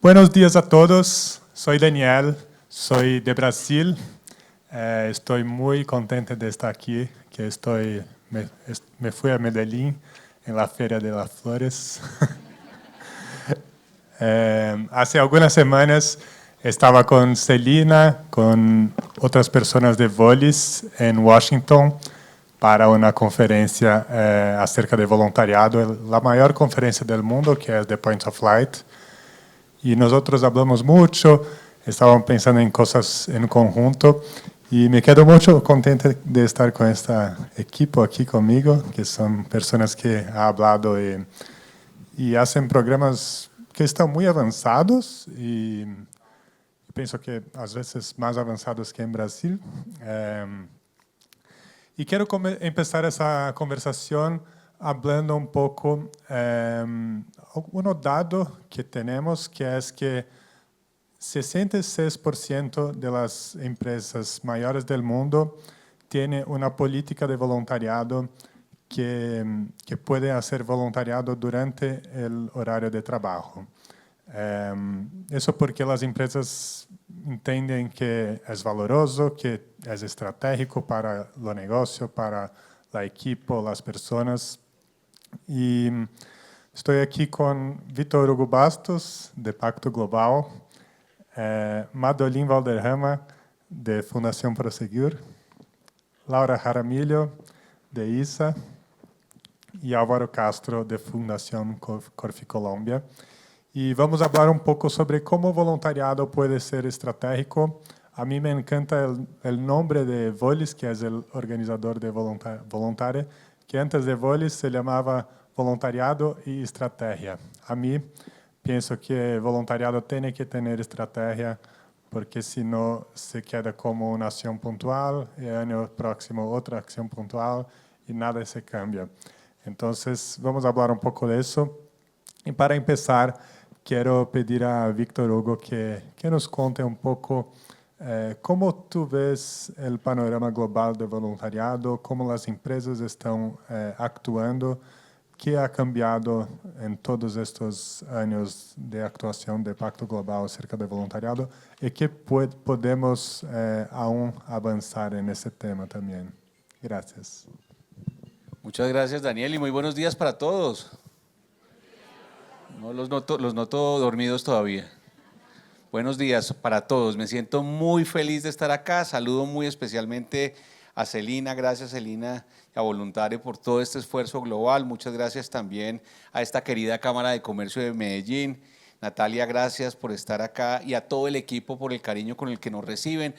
Buenos días a todos, soy Daniel, soy de Brasil. Estoy muy contento de estar aquí, me fui a Medellín en la Feria de las Flores. Hace algunas semanas estaba con Celina, con otras personas de Volis en Washington para una conferencia acerca de voluntariado, la mayor conferencia del mundo, que es The Point of Light. Y nosotros hablamos mucho, estábamos pensando en cosas en conjunto y me quedo mucho contento de estar con este equipo aquí conmigo, que son personas que han hablado y hacen programas que están muy avanzados y pienso que a veces más avanzados que en Brasil. Y quiero empezar esa conversación hablando un poco un dado que tenemos, que es que 66% de las empresas mayores del mundo tienen una política de voluntariado que puede hacer voluntariado durante el horario de trabajo. Eso porque las empresas entienden que es valoroso, que es estratégico para el negocio, para el equipo, las personas. Y estoy aquí con Víctor Hugo Bastos, de Pacto Global, Madolin Valderrama, de Fundación Proseguir, Laura Jaramillo, de ISA, y Álvaro Castro, de Fundación Corfi Colombia. Y vamos a hablar un poco sobre cómo voluntariado puede ser estratégico. A mí me encanta el nombre de Volis, que es el organizador de voluntaria, que antes de Volis se llamaba Voluntariado y Estrategia. A mí pienso que voluntariado tiene que tener estrategia, porque si no se queda como una acción puntual, y el año próximo otra acción puntual y nada se cambia. Entonces, vamos a hablar un poco de eso. Y para empezar, quiero pedir a Víctor Hugo que nos conte un poco cómo tú ves el panorama global de voluntariado, cómo las empresas están actuando, qué ha cambiado en todos estos años de actuación de Pacto Global acerca de voluntariado y qué podemos aún avanzar en ese tema también. Gracias. Muchas gracias, Daniel, y muy buenos días para todos. No los noto dormidos todavía. Buenos días para todos. Me siento muy feliz de estar acá. Saludo muy especialmente a Celina. Gracias, Celina, a Voluntario, por todo este esfuerzo global. Muchas gracias también a esta querida Cámara de Comercio de Medellín. Natalia, gracias por estar acá y a todo el equipo por el cariño con el que nos reciben.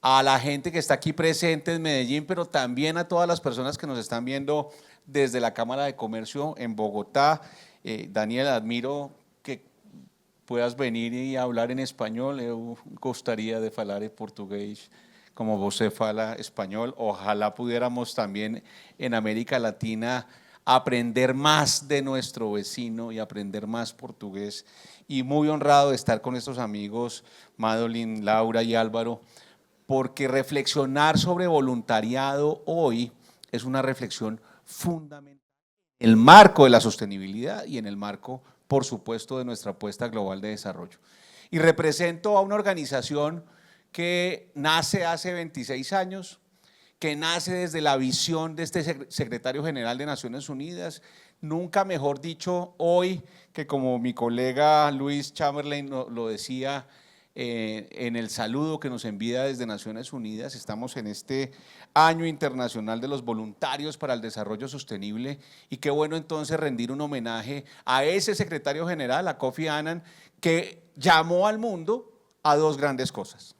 A la gente que está aquí presente en Medellín, pero también a todas las personas que nos están viendo desde la Cámara de Comercio en Bogotá. Daniel, admiro que puedas venir y hablar en español. Eu gostaria de falar en portugués como você fala español. Ojalá pudiéramos también en América Latina aprender más de nuestro vecino y aprender más portugués. Y muy honrado de estar con estos amigos, Madolin, Laura y Álvaro, porque reflexionar sobre voluntariado hoy es una reflexión fundamental en el marco de la sostenibilidad y en el marco, por supuesto, de nuestra apuesta global de desarrollo. Y represento a una organización que nace hace 26 años, que nace desde la visión de este secretario general de Naciones Unidas, nunca mejor dicho hoy, que como mi colega Luis Chamberlain lo decía, en el saludo que nos envía desde Naciones Unidas. Estamos en este Año Internacional de los Voluntarios para el Desarrollo Sostenible y qué bueno entonces rendir un homenaje a ese secretario general, a Kofi Annan, que llamó al mundo a dos grandes cosas.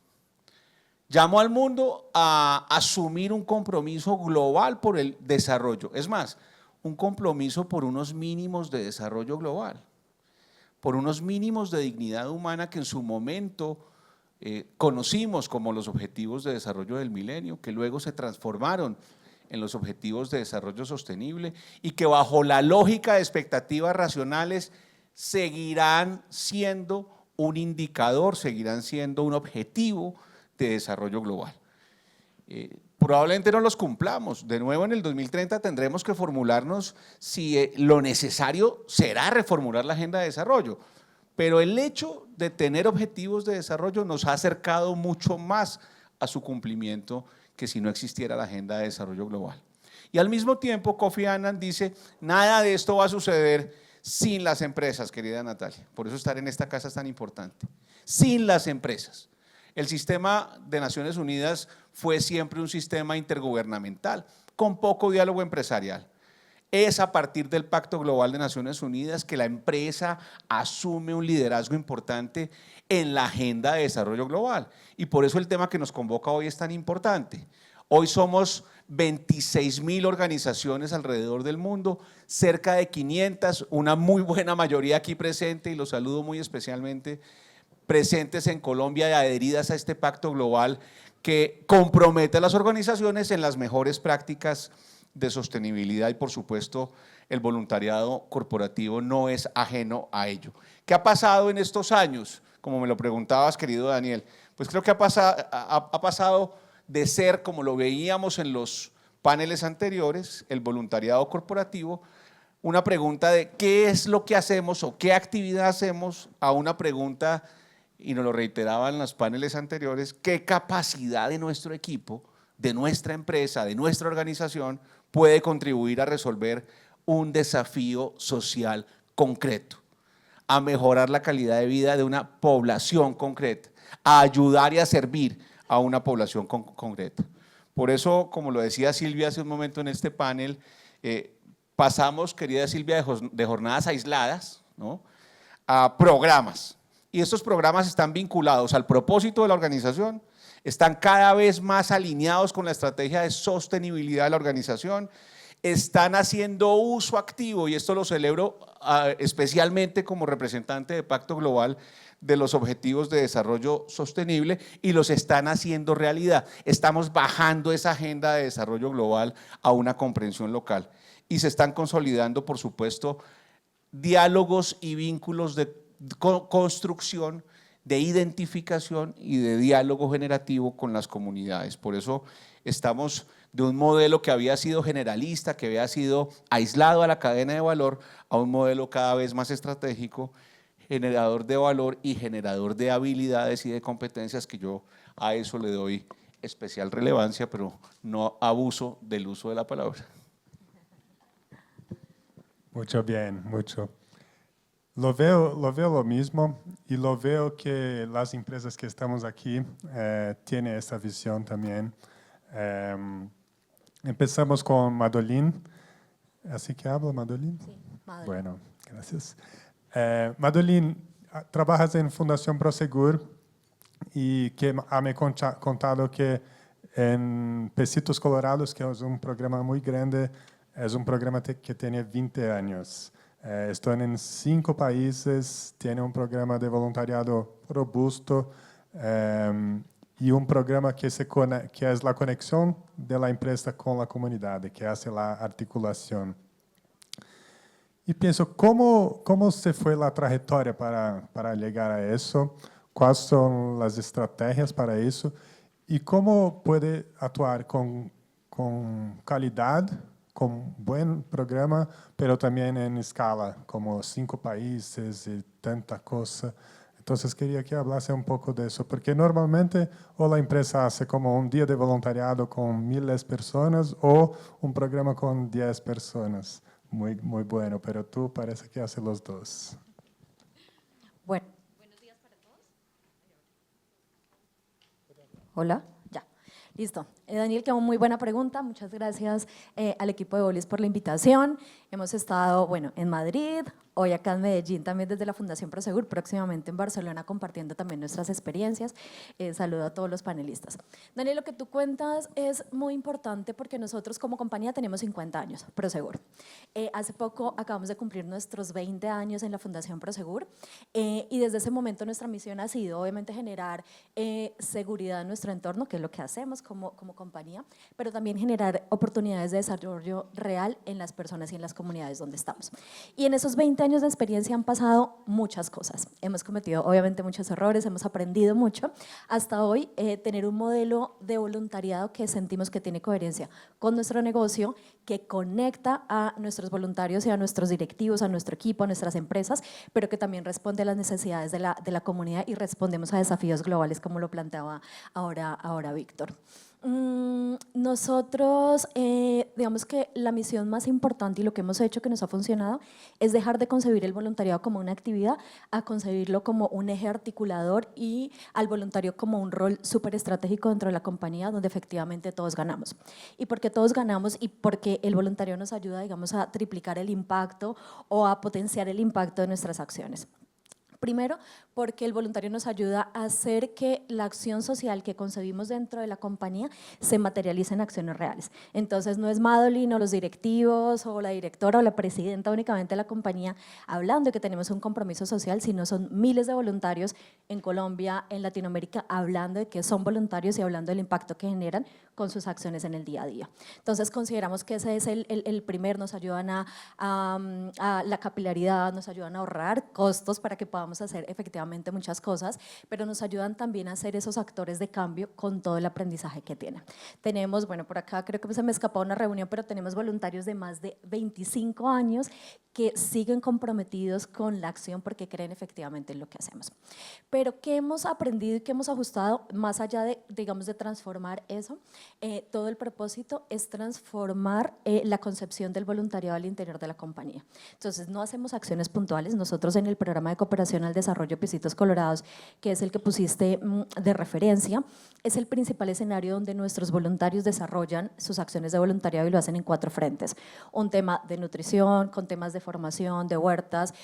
Llamó al mundo a asumir un compromiso global por el desarrollo, es más, un compromiso por unos mínimos de desarrollo global, por unos mínimos de dignidad humana que en su momento conocimos como los Objetivos de Desarrollo del Milenio, que luego se transformaron en los Objetivos de Desarrollo Sostenible y que bajo la lógica de expectativas racionales seguirán siendo un indicador, seguirán siendo un objetivo de desarrollo global. Probablemente no los cumplamos. De nuevo en el 2030 tendremos que formularnos si lo necesario será reformular la agenda de desarrollo. pero el hecho de tener objetivos de desarrollo nos ha acercado mucho más a su cumplimiento que si no existiera la Agenda de Desarrollo Global. Y al mismo tiempo, Kofi Annan dice, nada de esto va a suceder sin las empresas, querida Natalia. Por eso estar en esta casa es tan importante. Sin las empresas. El sistema de Naciones Unidas fue siempre un sistema intergubernamental, con poco diálogo empresarial. Es a partir del Pacto Global de Naciones Unidas que la empresa asume un liderazgo importante en la agenda de desarrollo global. Y por eso el tema que nos convoca hoy es tan importante. Hoy somos 26.000 organizaciones alrededor del mundo, cerca de 500, una muy buena mayoría aquí presente, y los saludo muy especialmente, presentes en Colombia y adheridas a este pacto global que compromete a las organizaciones en las mejores prácticas de sostenibilidad, y por supuesto el voluntariado corporativo no es ajeno a ello. ¿Qué ha pasado en estos años? Como me lo preguntabas, querido Daniel, pues creo que ha pasado de ser, como lo veíamos en los paneles anteriores, el voluntariado corporativo, una pregunta de qué es lo que hacemos o qué actividad hacemos, a una pregunta, y nos lo reiteraban en los paneles anteriores, qué capacidad de nuestro equipo, de nuestra empresa, de nuestra organización puede contribuir a resolver un desafío social concreto, a mejorar la calidad de vida de una población concreta, a ayudar y a servir a una población concreta. Por eso, como lo decía Silvia hace un momento en este panel, pasamos, querida Silvia, de jornadas aisladas, ¿no?, a programas. Y estos programas están vinculados al propósito de la organización, están cada vez más alineados con la estrategia de sostenibilidad de la organización, están haciendo uso activo, y esto lo celebro especialmente como representante de Pacto Global, de los objetivos de desarrollo sostenible, y los están haciendo realidad. Estamos bajando esa agenda de desarrollo global a una comprensión local y se están consolidando, por supuesto, diálogos y vínculos de construcción, de identificación y de diálogo generativo con las comunidades. Por eso estamos de un modelo que había sido generalista, que había sido aislado a la cadena de valor, a un modelo cada vez más estratégico, generador de valor y generador de habilidades y de competencias, que yo a eso le doy especial relevancia, pero no abuso del uso de la palabra. Mucho bien, mucho. Lo veo lo mismo, y lo veo que las empresas que estamos aquí tienen esta visión también. Empezamos con Madolín. ¿Así que hablo, Madolín? Sí, Madolín. Bueno, gracias. Madolín, trabajas en Fundación Prosegur, y que me ha contado que en Pesitos Colorados, que es un programa muy grande, es un programa que tiene 20 años. Están en 5 países, tiene un programa de voluntariado robusto, y un programa que es la conexión de la empresa con la comunidad, que hace la articulación. Y pienso, ¿cómo se fue la trayectoria para llegar a eso? ¿Cuáles son las estrategias para eso? ¿Y cómo puede actuar con calidad, con buen programa, pero también en escala, como 5 países y tanta cosa? Entonces quería que hablase un poco de eso, porque normalmente o la empresa hace como un día de voluntariado con 1000 personas o un programa con 10 personas. Muy, muy bueno, pero tú parece que haces los dos. Bueno. Buenos días para todos. Hola, ya. Listo. Daniel, qué muy buena pregunta. Muchas gracias al equipo de Bolis por la invitación. Hemos estado, bueno, en Madrid, hoy acá en Medellín, también desde la Fundación Prosegur, próximamente en Barcelona, compartiendo también nuestras experiencias. Saludo a todos los panelistas. Daniel, lo que tú cuentas es muy importante porque nosotros como compañía tenemos 50 años, Prosegur. Hace poco acabamos de cumplir nuestros 20 años en la Fundación Prosegur, y desde ese momento nuestra misión ha sido obviamente generar seguridad en nuestro entorno, que es lo que hacemos como compañía, pero también generar oportunidades de desarrollo real en las personas y en las comunidades donde estamos. Y en esos 20 años de experiencia han pasado muchas cosas. Hemos cometido obviamente muchos errores, hemos aprendido mucho. Hasta hoy tener un modelo de voluntariado que sentimos que tiene coherencia con nuestro negocio, que conecta a nuestros voluntarios y a nuestros directivos, a nuestro equipo, a nuestras empresas, pero que también responde a las necesidades de la comunidad y respondemos a desafíos globales como lo planteaba ahora Víctor. Nosotros, digamos que la misión más importante y lo que hemos hecho que nos ha funcionado es dejar de concebir el voluntariado como una actividad a concebirlo como un eje articulador y al voluntario como un rol súper estratégico dentro de la compañía donde efectivamente todos ganamos. ¿Y por qué todos ganamos? Y porque el voluntario nos ayuda, digamos, a triplicar el impacto o a potenciar el impacto de nuestras acciones. Primero, porque el voluntario nos ayuda a hacer que la acción social que concebimos dentro de la compañía se materialice en acciones reales. Entonces, no es Madeline o los directivos o la directora o la presidenta únicamente de la compañía hablando de que tenemos un compromiso social, sino son miles de voluntarios en Colombia, en Latinoamérica, hablando de que son voluntarios y hablando del impacto que generan con sus acciones en el día a día. Entonces, consideramos que ese es el primer, nos ayudan a la capilaridad, nos ayudan a ahorrar costos para que podamos hacer efectivamente muchas cosas, pero nos ayudan también a ser esos actores de cambio con todo el aprendizaje que tienen. Tenemos, bueno, por acá creo que se me escapó una reunión, pero tenemos voluntarios de más de 25 años que siguen comprometidos con la acción porque creen efectivamente en lo que hacemos. Pero ¿qué hemos aprendido y qué hemos ajustado más allá de, digamos, de transformar eso? Todo el propósito es transformar la concepción del voluntariado al interior de la compañía. Entonces, no hacemos acciones puntuales. Nosotros en el programa de cooperación al desarrollo Pisitos Colorados, que es el que pusiste de referencia, es el principal escenario donde nuestros voluntarios desarrollan sus acciones de voluntariado y lo hacen en 4 frentes. Un tema de nutrición, con temas de formación, de huertas,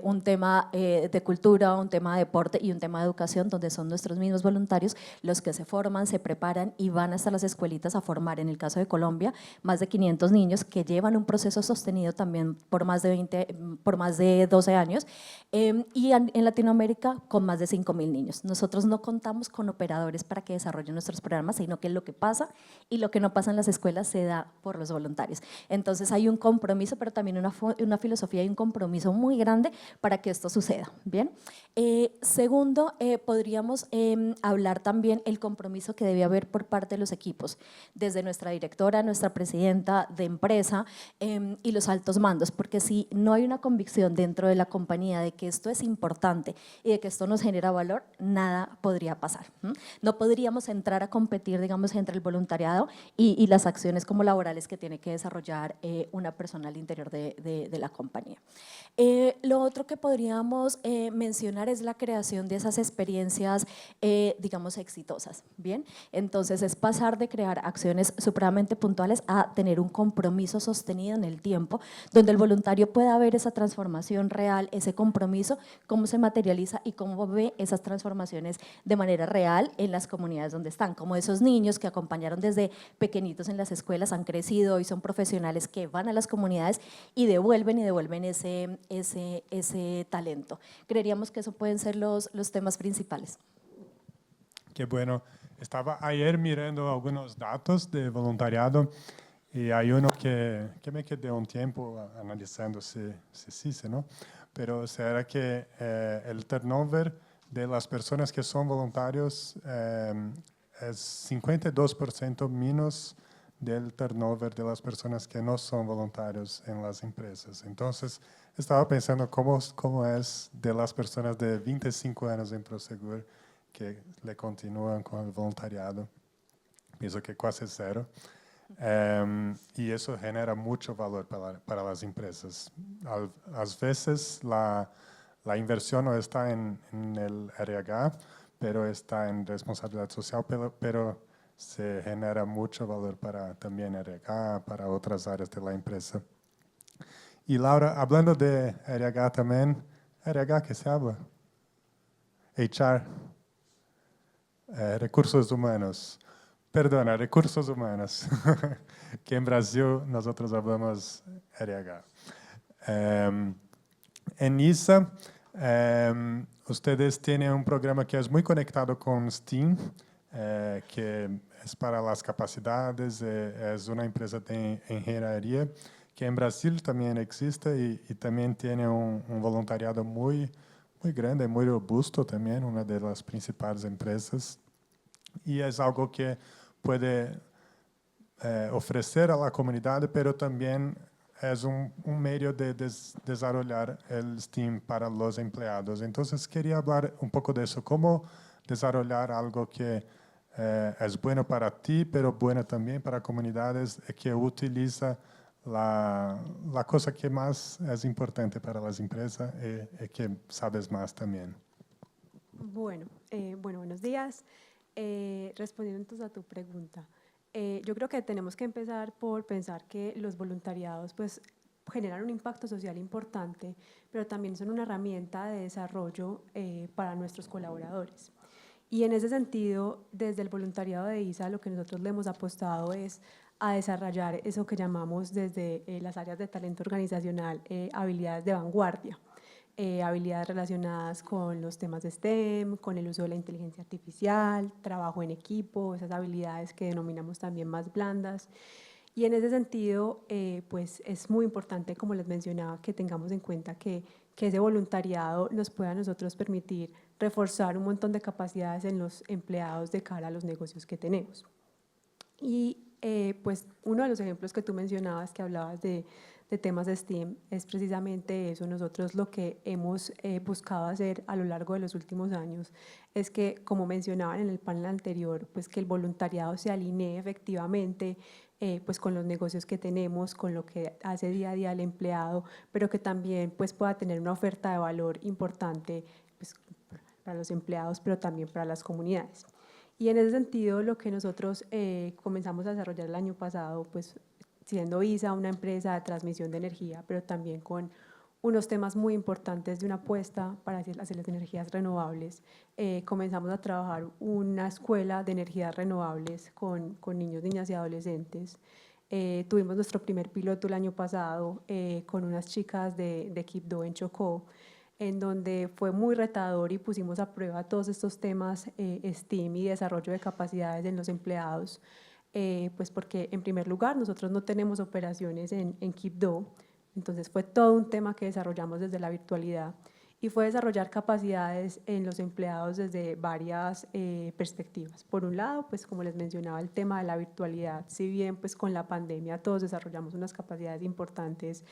un tema de cultura, un tema de deporte y un tema de educación, donde son nuestros mismos voluntarios los que se forman, se preparan y van hasta las escuelitas a formar, en el caso de Colombia, más de 500 niños que llevan un proceso sostenido también por más de 12 años, y en Latinoamérica con más de 5.000 niños. Nosotros no contamos con operadores para que desarrollen nuestros programas, sino que lo que pasa y lo que no pasa en las escuelas se da por los voluntarios. Entonces hay un compromiso, pero también una filosofía y un compromiso muy grande para que esto suceda. Bien. Segundo, podríamos hablar también el compromiso que debe haber por parte de los equipos, desde nuestra directora, nuestra presidenta de empresa y los altos mandos, porque si no hay una convicción dentro de la compañía de que esto es importante y de que esto nos genera valor, nada podría pasar. No podríamos entrar a competir, digamos, entre el voluntariado y las acciones como laborales que tiene que desarrollar una persona al interior de la compañía. Lo otro que podríamos mencionar es la creación de esas experiencias, digamos, exitosas. Bien, entonces es pasar de crear acciones supremamente puntuales a tener un compromiso sostenido en el tiempo, donde el voluntario pueda ver esa transformación real, ese compromiso, cómo se materializa y cómo ve esas transformaciones de manera real en las comunidades donde están, como esos niños que acompañaron desde pequeñitos en las escuelas, han crecido y son profesionales que van a las comunidades y devuelven ese talento. Creeríamos que eso pueden ser los temas principales. Qué bueno. Estaba ayer mirando algunos datos de voluntariado y hay uno que me quedé un tiempo analizando si sí, si no, pero será que el turnover de las personas que son voluntarios es 52% menos del turnover de las personas que no son voluntarios en las empresas. Entonces, estaba pensando cómo es de las personas de 25 años en Prosegur que le continúan con el voluntariado. Pienso que casi cero. Y eso genera mucho valor para las empresas. A veces la inversión no está en el RH, pero está en responsabilidad social, pero se genera mucho valor para también RH, para otras áreas de la empresa. Y Laura, hablando de RH también, RH, ¿qué se habla? HR, recursos humanos. Perdona, recursos humanos, que en Brasil nosotros hablamos RH. En ISA, ustedes tienen un programa que es muy conectado con STEAM, que es para las capacidades, es una empresa de ingeniería que en Brasil también existe y también tiene un voluntariado muy grande, muy robusto también, una de las principales empresas. Y es algo que puede ofrecer a la comunidad, pero también es un medio de desarrollar el STEAM para los empleados. Entonces, quería hablar un poco de eso, cómo desarrollar algo que es bueno para ti, pero bueno también para comunidades que utiliza la cosa que más es importante para las empresas y que sabes más también. Bueno, buenos días. Respondiendo entonces a tu pregunta, yo creo que tenemos que empezar por pensar que los voluntariados pues generan un impacto social importante, pero también son una herramienta de desarrollo para nuestros colaboradores. Y en ese sentido, desde el voluntariado de ISA, lo que nosotros le hemos apostado es a desarrollar eso que llamamos desde las áreas de talento organizacional habilidades de vanguardia. Habilidades relacionadas con los temas de STEM, con el uso de la inteligencia artificial, trabajo en equipo, esas habilidades que denominamos también más blandas. Y en ese sentido, pues es muy importante, como les mencionaba, que tengamos en cuenta que ese voluntariado nos pueda a nosotros permitir reforzar un montón de capacidades en los empleados de cara a los negocios que tenemos. Y pues uno de los ejemplos que tú mencionabas, que hablabas de temas de STEAM, es precisamente eso. Nosotros lo que hemos buscado hacer a lo largo de los últimos años es que, como mencionaban en el panel anterior, pues que el voluntariado se alinee efectivamente pues con los negocios que tenemos, con lo que hace día a día el empleado, pero que también pues pueda tener una oferta de valor importante pues, para los empleados, pero también para las comunidades. Y en ese sentido, lo que nosotros comenzamos a desarrollar el año pasado, pues siendo ISA una empresa de transmisión de energía, pero también con unos temas muy importantes de una apuesta para hacer las energías renovables, comenzamos a trabajar una escuela de energías renovables con niños, niñas y adolescentes. Tuvimos nuestro primer piloto el año pasado con unas chicas de Quibdó en Chocó, en donde fue muy retador y pusimos a prueba todos estos temas STEAM y desarrollo de capacidades en los empleados, pues porque en primer lugar nosotros no tenemos operaciones en Quibdó, entonces fue todo un tema que desarrollamos desde la virtualidad y fue desarrollar capacidades en los empleados desde varias perspectivas. Por un lado, pues como les mencionaba, el tema de la virtualidad, si bien pues con la pandemia todos desarrollamos unas capacidades importantes,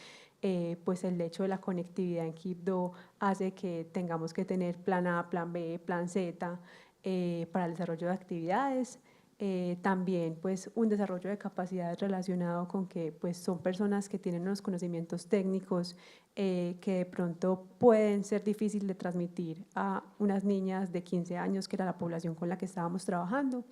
pues el hecho de la conectividad en Quibdó hace que tengamos que tener plan A, plan B, plan Z para el desarrollo de actividades. También pues un desarrollo de capacidades relacionado con que pues son personas que tienen unos conocimientos técnicos que de pronto pueden ser difíciles de transmitir a unas niñas de 15 años, que era la población con la que estábamos trabajando.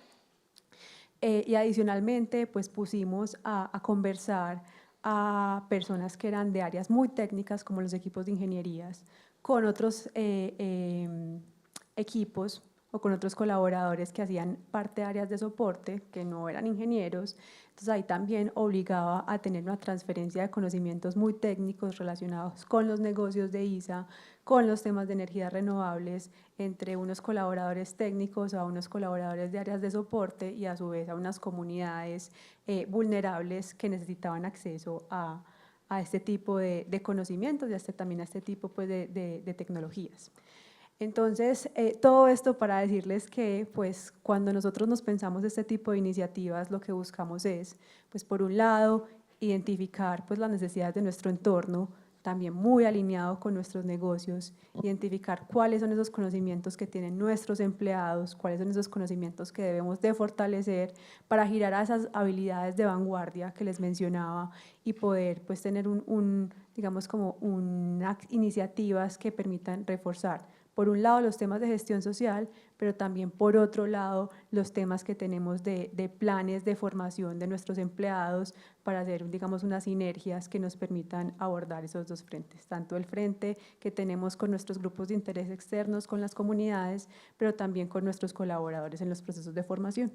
Y adicionalmente pues pusimos a conversar a personas que eran de áreas muy técnicas como los equipos de ingenierías con otros equipos o con otros colaboradores que hacían parte de áreas de soporte, que no eran ingenieros. Entonces ahí también obligaba a tener una transferencia de conocimientos muy técnicos relacionados con los negocios de ISA, con los temas de energías renovables, entre unos colaboradores técnicos a unos colaboradores de áreas de soporte y a su vez a unas comunidades vulnerables que necesitaban acceso a este tipo de conocimientos y también a este tipo pues, de tecnologías. Entonces, todo esto para decirles que pues, cuando nosotros nos pensamos este tipo de iniciativas, lo que buscamos es, pues, por un lado, identificar pues, las necesidades de nuestro entorno, también muy alineado con nuestros negocios, identificar cuáles son esos conocimientos que tienen nuestros empleados, cuáles son esos conocimientos que debemos de fortalecer para girar a esas habilidades de vanguardia que les mencionaba y poder pues, tener digamos como unas iniciativas que permitan reforzar por un lado los temas de gestión social, pero también por otro lado los temas que tenemos de planes de formación de nuestros empleados para hacer, digamos, unas sinergias que nos permitan abordar esos dos frentes, tanto el frente que tenemos con nuestros grupos de interés externos, con las comunidades, pero también con nuestros colaboradores en los procesos de formación.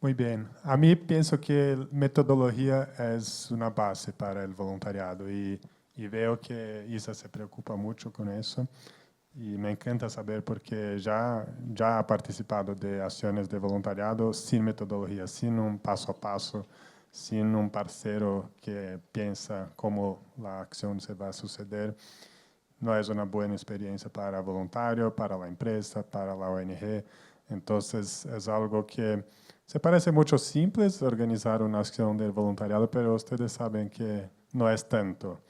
Muy bien. A mí pienso que metodología es una base para el voluntariado y veo que ISA se preocupa mucho con eso y me encanta saber porque ya ha participado de acciones de voluntariado sin metodología, sin un paso a paso sin un parcero que piensa cómo la acción se va a suceder, no es una buena experiencia para el voluntario, para la empresa, para la ONG. Entonces, es algo que se parece mucho simple organizar una acción del voluntariado, pero ustedes saben que no es tanto.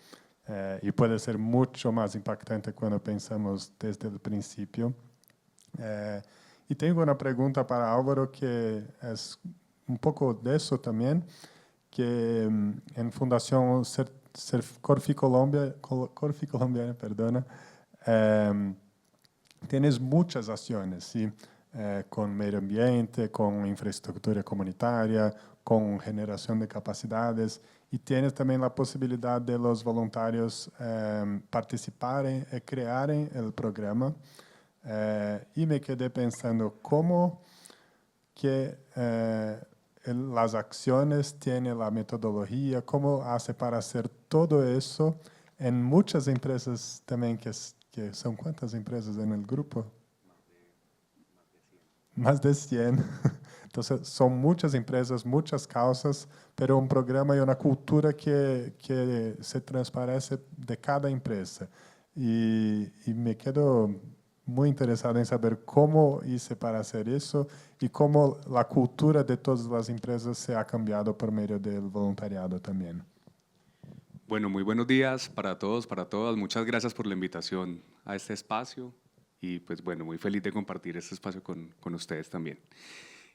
Y puede ser mucho más impactante cuando pensamos desde el principio. Y tengo una pregunta para Álvaro que es un poco de eso también, que en Fundación Corfi Colombiana, perdona, tienes muchas acciones, ¿sí? Con medio ambiente, con infraestructura comunitaria, con generación de capacidades, y tienes también la posibilidad de los voluntarios participarem y crear el programa. Y me quedé pensando cómo que las acciones tienen la metodología, cómo hace para hacer todo eso en muchas empresas también, que son ¿cuántas empresas en el grupo? Más de 100. Entonces, son muchas empresas, muchas causas, pero un programa y una cultura que se transparece de cada empresa. Y me quedo muy interesado en saber cómo hice para hacer eso y cómo la cultura de todas las empresas se ha cambiado por medio del voluntariado también. Bueno, muy buenos días para todos, para todas. Muchas gracias por la invitación a este espacio y pues bueno, muy feliz de compartir este espacio con ustedes también.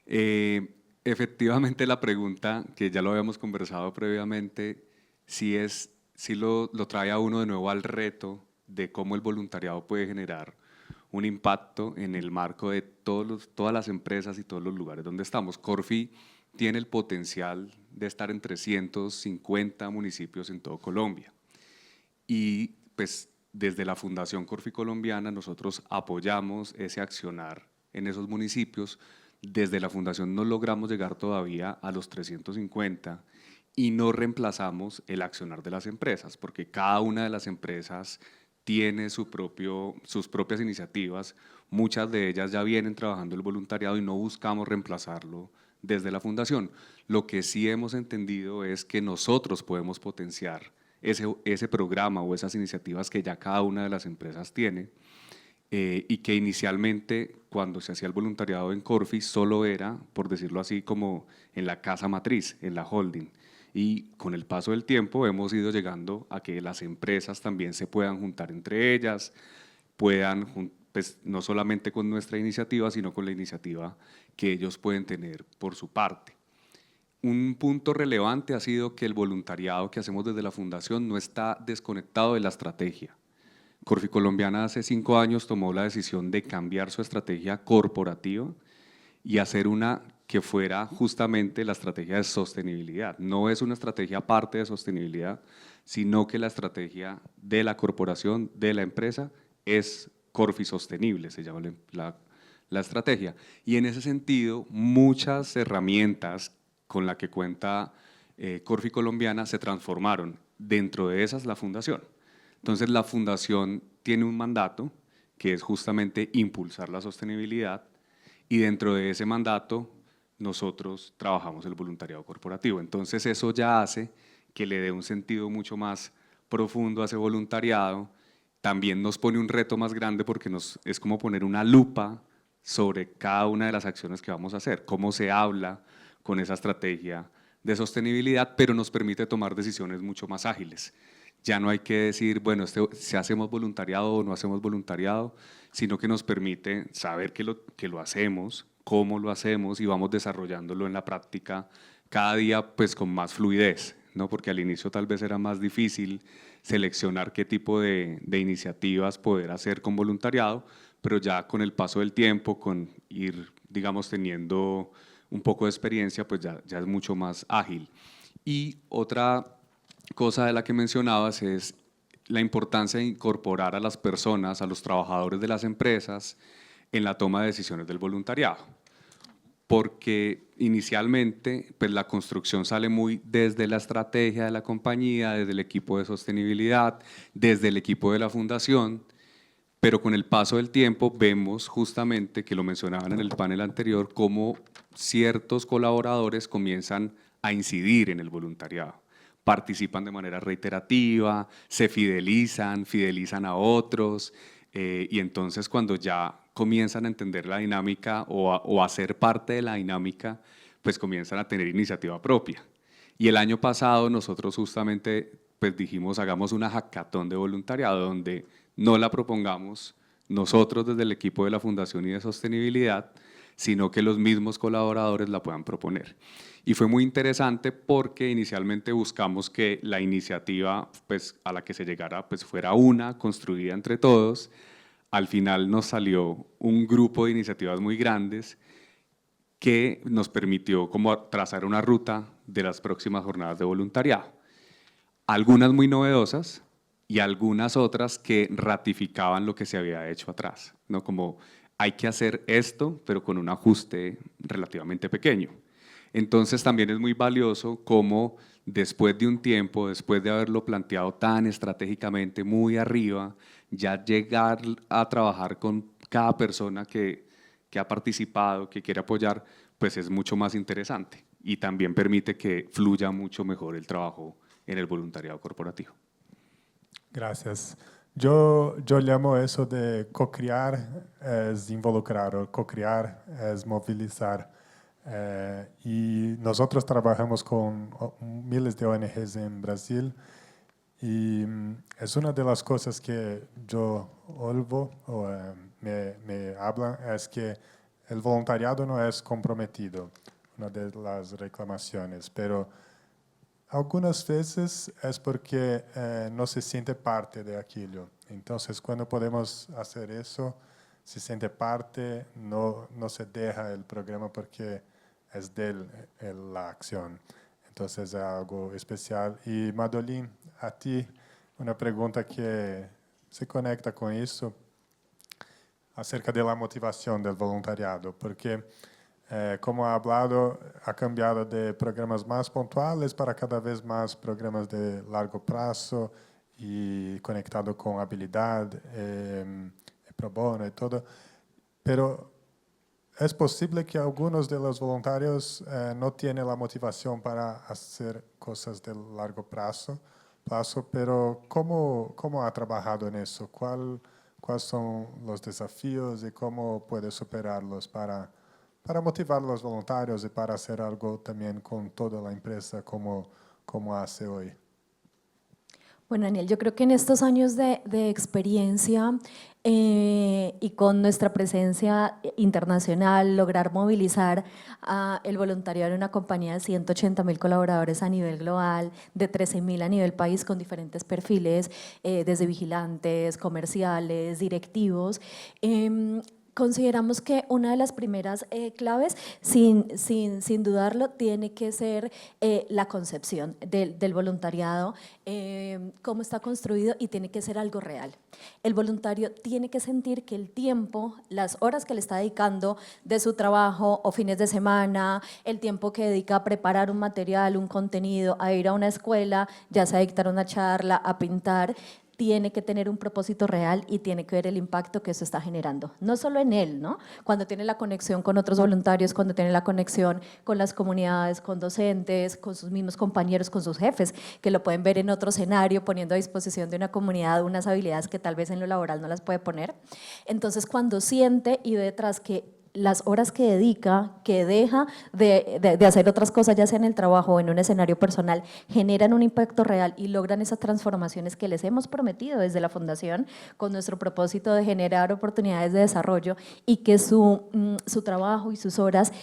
Efectivamente la pregunta, que ya lo habíamos conversado previamente, sí lo trae a uno de nuevo al reto de cómo el voluntariado puede generar un impacto en el marco de todas las empresas y todos los lugares donde estamos. Corfi tiene el potencial de estar en 350 municipios en todo Colombia. Y pues desde la Fundación Corfi Colombiana nosotros apoyamos ese accionar en esos municipios. Desde la Fundación no logramos llegar todavía a los 350 y no reemplazamos el accionar de las empresas, porque cada una de las empresas tiene sus propias iniciativas, muchas de ellas ya vienen trabajando el voluntariado y no buscamos reemplazarlo desde la Fundación. Lo que sí hemos entendido es que nosotros podemos potenciar ese programa o esas iniciativas que ya cada una de las empresas tiene, y que inicialmente cuando se hacía el voluntariado en Corfi solo era, por decirlo así, como en la casa matriz, en la holding. Y con el paso del tiempo hemos ido llegando a que las empresas también se puedan juntar entre ellas, puedan, pues, no solamente con nuestra iniciativa, sino con la iniciativa que ellos pueden tener por su parte. Un punto relevante ha sido que el voluntariado que hacemos desde la Fundación no está desconectado de la estrategia. Corfi Colombiana hace 5 años tomó la decisión de cambiar su estrategia corporativa y hacer una que fuera justamente la estrategia de sostenibilidad. No es una estrategia aparte de sostenibilidad, sino que la estrategia de la corporación, de la empresa, es Corfi Sostenible, se llama la estrategia. Y en ese sentido, muchas herramientas con las que cuenta Corfi Colombiana se transformaron. Dentro de esas, la Fundación. Entonces, la Fundación tiene un mandato que es justamente impulsar la sostenibilidad, y dentro de ese mandato nosotros trabajamos el voluntariado corporativo. Entonces, eso ya hace que le dé un sentido mucho más profundo a ese voluntariado. También nos pone un reto más grande porque es como poner una lupa sobre cada una de las acciones que vamos a hacer, cómo se habla con esa estrategia de sostenibilidad, pero nos permite tomar decisiones mucho más ágiles. Ya no hay que decir, bueno, si hacemos voluntariado o no hacemos voluntariado, sino que nos permite saber que lo hacemos, cómo lo hacemos y vamos desarrollándolo en la práctica cada día pues con más fluidez, ¿no? Porque al inicio tal vez era más difícil seleccionar qué tipo de iniciativas poder hacer con voluntariado, pero ya con el paso del tiempo, con ir, digamos, teniendo un poco de experiencia, pues ya es mucho más ágil. Y otra cosa de la que mencionabas es la importancia de incorporar a las personas, a los trabajadores de las empresas en la toma de decisiones del voluntariado, porque inicialmente pues la construcción sale muy desde la estrategia de la compañía, desde el equipo de sostenibilidad, desde el equipo de la fundación, pero con el paso del tiempo vemos justamente, que lo mencionaban en el panel anterior, cómo ciertos colaboradores comienzan a incidir en el voluntariado. Participan de manera reiterativa, se fidelizan a otros, y entonces cuando ya comienzan a entender la dinámica o a ser parte de la dinámica, pues comienzan a tener iniciativa propia. Y el año pasado nosotros justamente pues dijimos, hagamos una hackathon de voluntariado donde no la propongamos nosotros desde el equipo de la Fundación y de Sostenibilidad, sino que los mismos colaboradores la puedan proponer. Y fue muy interesante porque inicialmente buscamos que la iniciativa pues, a la que se llegara pues, fuera una, construida entre todos. Al final nos salió un grupo de iniciativas muy grandes que nos permitió como trazar una ruta de las próximas jornadas de voluntariado. Algunas muy novedosas y algunas otras que ratificaban lo que se había hecho atrás, ¿no? Como hay que hacer esto, pero con un ajuste relativamente pequeño. Entonces también es muy valioso como después de un tiempo, después de haberlo planteado tan estratégicamente muy arriba, ya llegar a trabajar con cada persona que ha participado, que quiere apoyar, pues es mucho más interesante y también permite que fluya mucho mejor el trabajo en el voluntariado corporativo. Gracias. Yo llamo eso de co-crear es involucrar, o co-crear es movilizar. Y nosotros trabajamos con miles de ONGs en Brasil y es una de las cosas que yo oigo o me hablan, es que el voluntariado no es comprometido, una de las reclamaciones, pero algunas veces es porque no se siente parte de aquello. Entonces, cuando podemos hacer eso, se siente parte, no se deja el programa porque es de él la acción. Entonces, es algo especial. Y Madolín, a ti una pregunta que se conecta con eso, acerca de la motivación del voluntariado, porque como ha hablado, ha cambiado de programas más puntuales para cada vez más programas de largo plazo y conectado con habilidad, pro bono y todo. Pero es posible que algunos de los voluntarios no tienen la motivación para hacer cosas de largo plazo, pero ¿cómo ha trabajado en eso? ¿Cuáles son los desafíos y cómo puede superarlos para motivar a los voluntarios y para hacer algo también con toda la empresa como hace hoy? Bueno, Daniel, yo creo que en estos años de experiencia y con nuestra presencia internacional, lograr movilizar el voluntariado en una compañía de 180.000 colaboradores a nivel global, de 13.000 a nivel país con diferentes perfiles, desde vigilantes, comerciales, directivos, consideramos que una de las primeras claves, sin dudarlo, tiene que ser la concepción del voluntariado, cómo está construido, y tiene que ser algo real. El voluntario tiene que sentir que el tiempo, las horas que le está dedicando de su trabajo o fines de semana, el tiempo que dedica a preparar un material, un contenido, a ir a una escuela, ya sea a dictar una charla, a pintar, tiene que tener un propósito real y tiene que ver el impacto que eso está generando. No solo en él, ¿no? Cuando tiene la conexión con otros voluntarios, cuando tiene la conexión con las comunidades, con docentes, con sus mismos compañeros, con sus jefes, que lo pueden ver en otro escenario, poniendo a disposición de una comunidad unas habilidades que tal vez en lo laboral no las puede poner. Entonces, cuando siente y ve detrás que las horas que dedica, que deja de hacer otras cosas, ya sea en el trabajo o en un escenario personal, generan un impacto real y logran esas transformaciones que les hemos prometido desde la Fundación con nuestro propósito de generar oportunidades de desarrollo, y que su trabajo y sus horas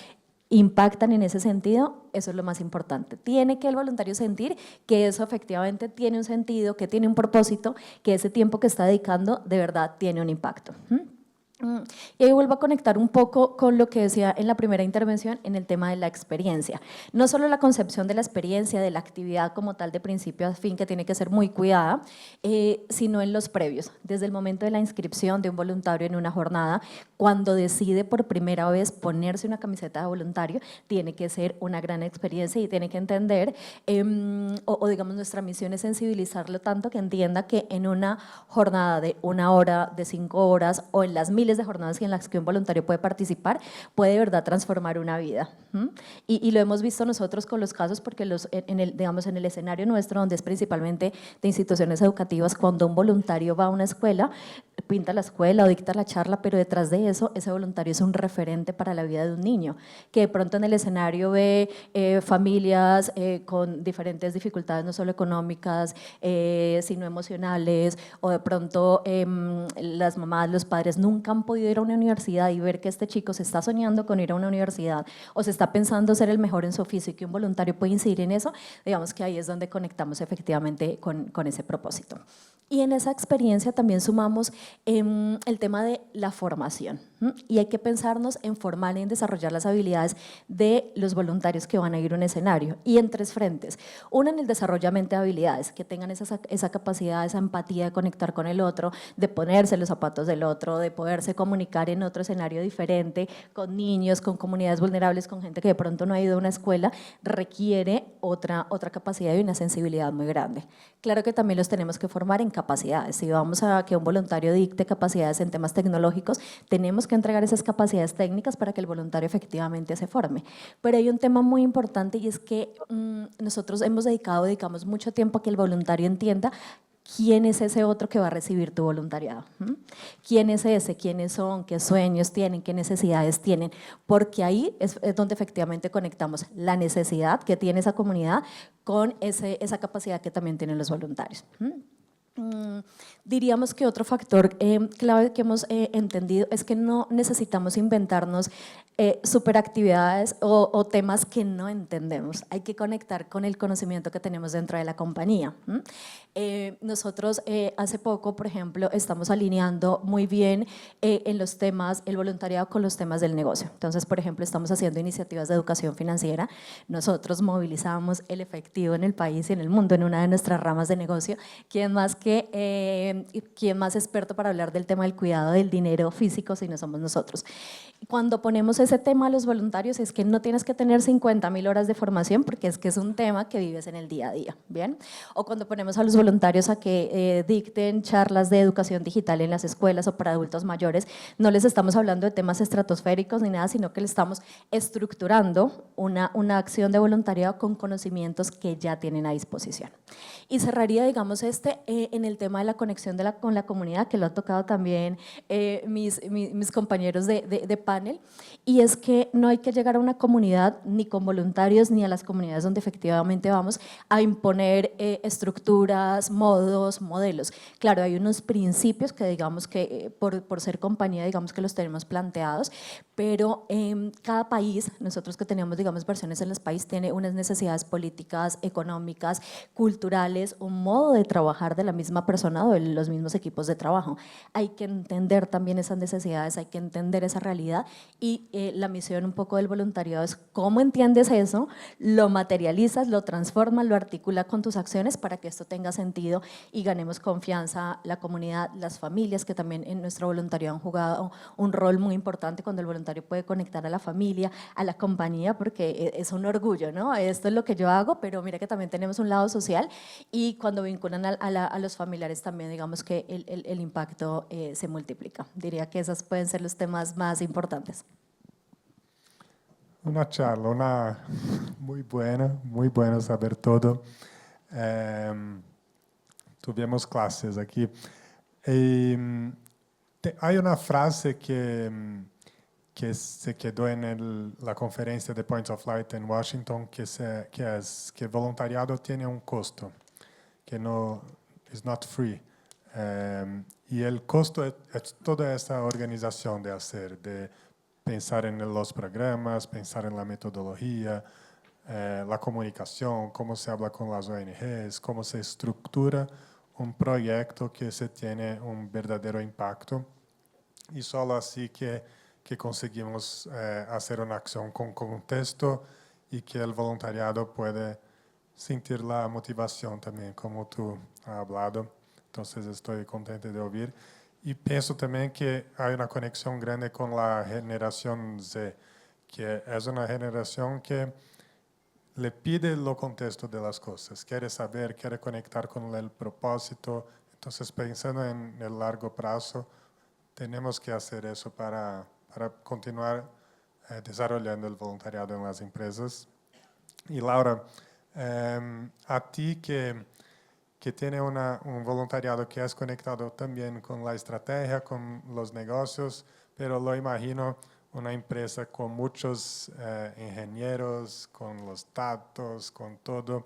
impactan en ese sentido. Eso es lo más importante. Tiene que el voluntario sentir que eso efectivamente tiene un sentido, que tiene un propósito, que ese tiempo que está dedicando de verdad tiene un impacto. Y ahí vuelvo a conectar un poco con lo que decía en la primera intervención en el tema de la experiencia. No solo la concepción de la experiencia, de la actividad como tal de principio a fin, que tiene que ser muy cuidada, sino en los previos, desde el momento de la inscripción de un voluntario en una jornada, cuando decide por primera vez ponerse una camiseta de voluntario, tiene que ser una gran experiencia y tiene que entender, o digamos nuestra misión es sensibilizarlo tanto que entienda que en una jornada de 1 hora, de 5 horas o en las miles de jornadas jornadas en las que un voluntario puede participar, puede de verdad transformar una vida. Y lo hemos visto nosotros con los casos, porque digamos, en el escenario nuestro, donde es principalmente de instituciones educativas, cuando un voluntario va a una escuela, pinta la escuela o dicta la charla, pero detrás de eso, ese voluntario es un referente para la vida de un niño, que de pronto en el escenario ve familias con diferentes dificultades, no solo económicas, sino emocionales, o de pronto las mamás, los padres nunca han podido ir a una universidad, y ver que este chico se está soñando con ir a una universidad o se está pensando ser el mejor en su oficio y que un voluntario puede incidir en eso, digamos que ahí es donde conectamos efectivamente con ese propósito. Y en esa experiencia también sumamos el tema de la formación, y hay que pensarnos en formar y en desarrollar las habilidades de los voluntarios que van a ir a un escenario, y en 3 frentes. Una, en el desarrollo de habilidades, que tengan esa capacidad, esa empatía de conectar con el otro, de ponerse los zapatos del otro, de poderse comunicar en otro escenario diferente, con niños, con comunidades vulnerables, con gente que de pronto no ha ido a una escuela, requiere otra capacidad y una sensibilidad muy grande. Claro que también los tenemos que formar en capacidades. Si vamos a que un voluntario dicte capacidades en temas tecnológicos, tenemos que entregar esas capacidades técnicas para que el voluntario efectivamente se forme. Pero hay un tema muy importante, y es que nosotros dedicamos mucho tiempo a que el voluntario entienda quién es ese otro que va a recibir tu voluntariado. ¿Quién es ese? ¿Quiénes son? ¿Qué sueños tienen? ¿Qué necesidades tienen? Porque ahí es donde efectivamente conectamos la necesidad que tiene esa comunidad con esa capacidad que también tienen los voluntarios. Diríamos que otro factor clave que hemos entendido es que no necesitamos inventarnos superactividades o temas que no entendemos. Hay que conectar con el conocimiento que tenemos dentro de la compañía. Nosotros hace poco, por ejemplo, estamos alineando muy bien en los temas, el voluntariado con los temas del negocio. Entonces, por ejemplo, estamos haciendo iniciativas de educación financiera. Nosotros movilizamos el efectivo en el país y en el mundo en una de nuestras ramas de negocio. ¿Quién más experto para hablar del tema del cuidado del dinero físico si no somos nosotros? Cuando ponemos ese tema a los voluntarios, es que no tienes que tener 50.000 horas de formación, porque es que es un tema que vives en el día a día, ¿bien? O cuando ponemos a los voluntarios a que dicten charlas de educación digital en las escuelas o para adultos mayores, no les estamos hablando de temas estratosféricos ni nada, sino que les estamos estructurando una acción de voluntariado con conocimientos que ya tienen a disposición. Y cerraría, digamos, en el tema de la conexión con la comunidad, que lo ha tocado también mis compañeros de panel, y es que no hay que llegar a una comunidad ni con voluntarios ni a las comunidades donde efectivamente vamos a imponer estructuras, modos, modelos. Claro, hay unos principios que digamos que por ser compañía digamos que los tenemos planteados, pero cada país, nosotros que tenemos digamos versiones en los países, tiene unas necesidades políticas, económicas, culturales, un modo de trabajar de la misma persona o de los mismos equipos de trabajo. Hay que entender también esas necesidades, hay que entender esa realidad, y la misión un poco del voluntariado es cómo entiendes eso, lo materializas, lo transformas, lo articulas con tus acciones para que esto tenga sentido y ganemos confianza la comunidad, las familias, que también en nuestro voluntariado han jugado un rol muy importante cuando el voluntario puede conectar a la familia, a la compañía, porque es un orgullo, ¿no? Esto es lo que yo hago, pero mira que también tenemos un lado social, y cuando vinculan a los familiares también digamos que el impacto se multiplica. Diría que esos pueden ser los temas más importantes. Una charla, muy bueno saber todo. Tuvimos clases aquí. Hay una frase que se quedó en la conferencia de Points of Light en Washington, que es que voluntariado tiene un costo, que no es not free. Y el costo es toda esa organización de hacer, de pensar en los programas, pensar en la metodología, la comunicación, cómo se habla con las ONGs, cómo se estructura un proyecto que se tiene un verdadero impacto, y solo así que conseguimos hacer una acción con contexto y que el voluntariado puede sentir la motivación también, como tú has hablado. Entonces estoy contento de oír. Y pienso también que hay una conexión grande con la generación Z, que es una generación que le pide lo contexto de las cosas, quiere saber, quiere conectar con el propósito. Entonces, pensando en el largo plazo, tenemos que hacer eso para continuar desarrollando el voluntariado en las empresas. Y Laura, a ti que tiene un voluntariado que es conectado también con la estrategia, con los negocios, pero lo imagino una empresa con muchos ingenieros, con los datos, con todo.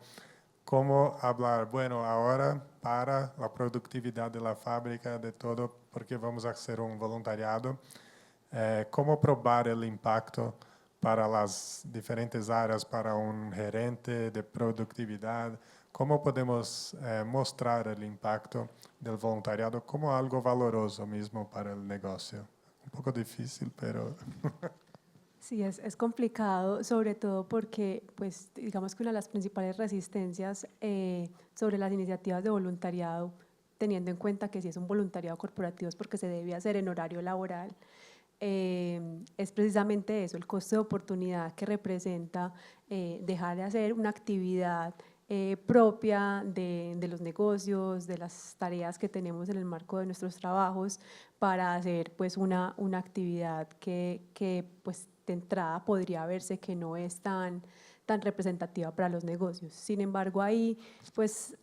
¿Cómo hablar? Bueno, ahora para la productividad de la fábrica, de todo, porque vamos a hacer un voluntariado. ¿Cómo probar el impacto para las diferentes áreas, para un gerente de productividad? ¿Cómo podemos mostrar el impacto del voluntariado como algo valoroso mismo para el negocio? Un poco difícil, pero... Sí, es complicado, sobre todo porque, pues, digamos que una de las principales resistencias sobre las iniciativas de voluntariado, teniendo en cuenta que si es un voluntariado corporativo es porque se debe hacer en horario laboral, es precisamente eso, el costo de oportunidad que representa dejar de hacer una actividad propia de los negocios, de las tareas que tenemos en el marco de nuestros trabajos, para hacer pues una actividad que pues de entrada podría verse que no es tan representativa para los negocios. Sin embargo, ahí pues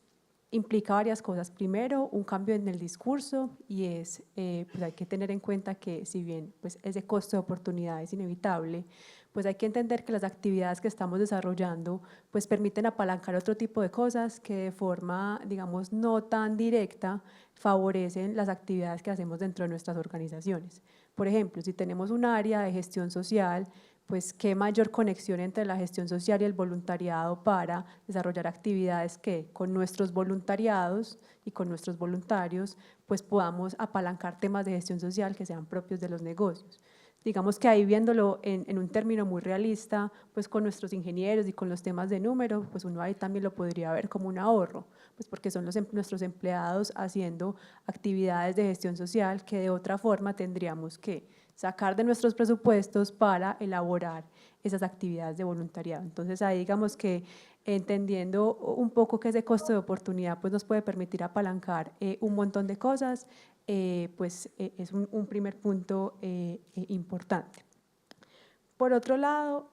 implica varias cosas. Primero, un cambio en el discurso, y es, pues hay que tener en cuenta que si bien pues ese costo de oportunidad es inevitable, pues hay que entender que las actividades que estamos desarrollando pues permiten apalancar otro tipo de cosas que de forma, digamos, no tan directa favorecen las actividades que hacemos dentro de nuestras organizaciones. Por ejemplo, si tenemos un área de gestión social, pues qué mayor conexión entre la gestión social y el voluntariado para desarrollar actividades que con nuestros voluntariados y con nuestros voluntarios pues podamos apalancar temas de gestión social que sean propios de los negocios. Digamos que ahí viéndolo en un término muy realista, pues con nuestros ingenieros y con los temas de número, pues uno ahí también lo podría ver como un ahorro, pues porque son nuestros empleados haciendo actividades de gestión social que de otra forma tendríamos que sacar de nuestros presupuestos para elaborar esas actividades de voluntariado. Entonces ahí digamos que entendiendo un poco que ese costo de oportunidad pues nos puede permitir apalancar un montón de cosas, es un primer punto importante. Por otro lado,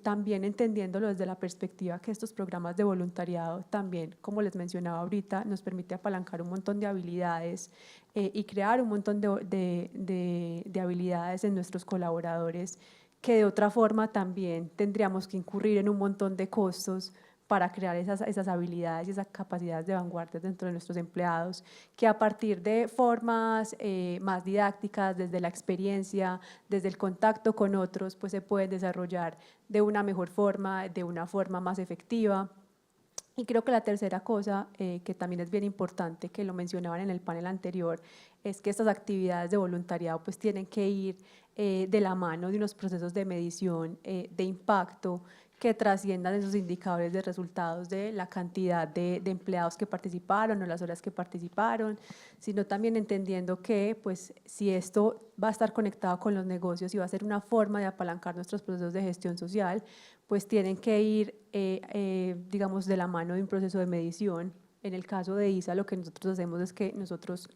también entendiéndolo desde la perspectiva que estos programas de voluntariado también, como les mencionaba ahorita, nos permite apalancar un montón de habilidades y crear un montón de habilidades en nuestros colaboradores que de otra forma también tendríamos que incurrir en un montón de costos para crear esas habilidades y esas capacidades de vanguardia dentro de nuestros empleados, que a partir de formas más didácticas, desde la experiencia, desde el contacto con otros, pues se pueden desarrollar de una mejor forma, de una forma más efectiva. Y creo que la tercera cosa, que también es bien importante, que lo mencionaban en el panel anterior, es que estas actividades de voluntariado pues tienen que ir de la mano de unos procesos de medición de impacto que trasciendan esos indicadores de resultados de la cantidad de empleados que participaron o las horas que participaron, sino también entendiendo que pues, si esto va a estar conectado con los negocios y va a ser una forma de apalancar nuestros procesos de gestión social, pues tienen que ir, digamos, de la mano de un proceso de medición. En el caso de ISA, lo que nosotros hacemos es que nuestros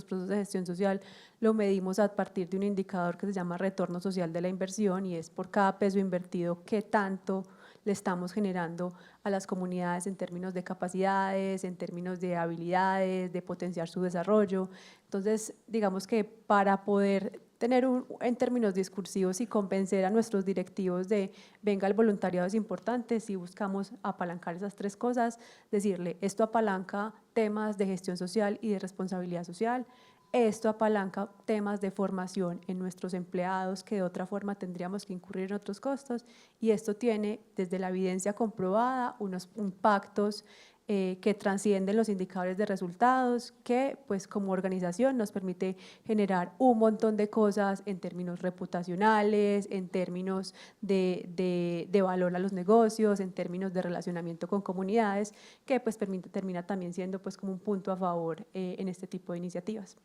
procesos de gestión social lo medimos a partir de un indicador que se llama retorno social de la inversión, y es por cada peso invertido qué tanto le estamos generando a las comunidades en términos de capacidades, en términos de habilidades, de potenciar su desarrollo. Entonces, digamos que para poder tener en términos discursivos y convencer a nuestros directivos de venga, el voluntariado es importante, si buscamos apalancar esas tres cosas, decirle esto apalanca temas de gestión social y de responsabilidad social, esto apalanca temas de formación en nuestros empleados que de otra forma tendríamos que incurrir en otros costos, y esto tiene desde la evidencia comprobada unos impactos que trascienden los indicadores de resultados, que pues como organización nos permite generar un montón de cosas en términos reputacionales, en términos de valor a los negocios, en términos de relacionamiento con comunidades, que pues termina también siendo pues como un punto a favor en este tipo de iniciativas.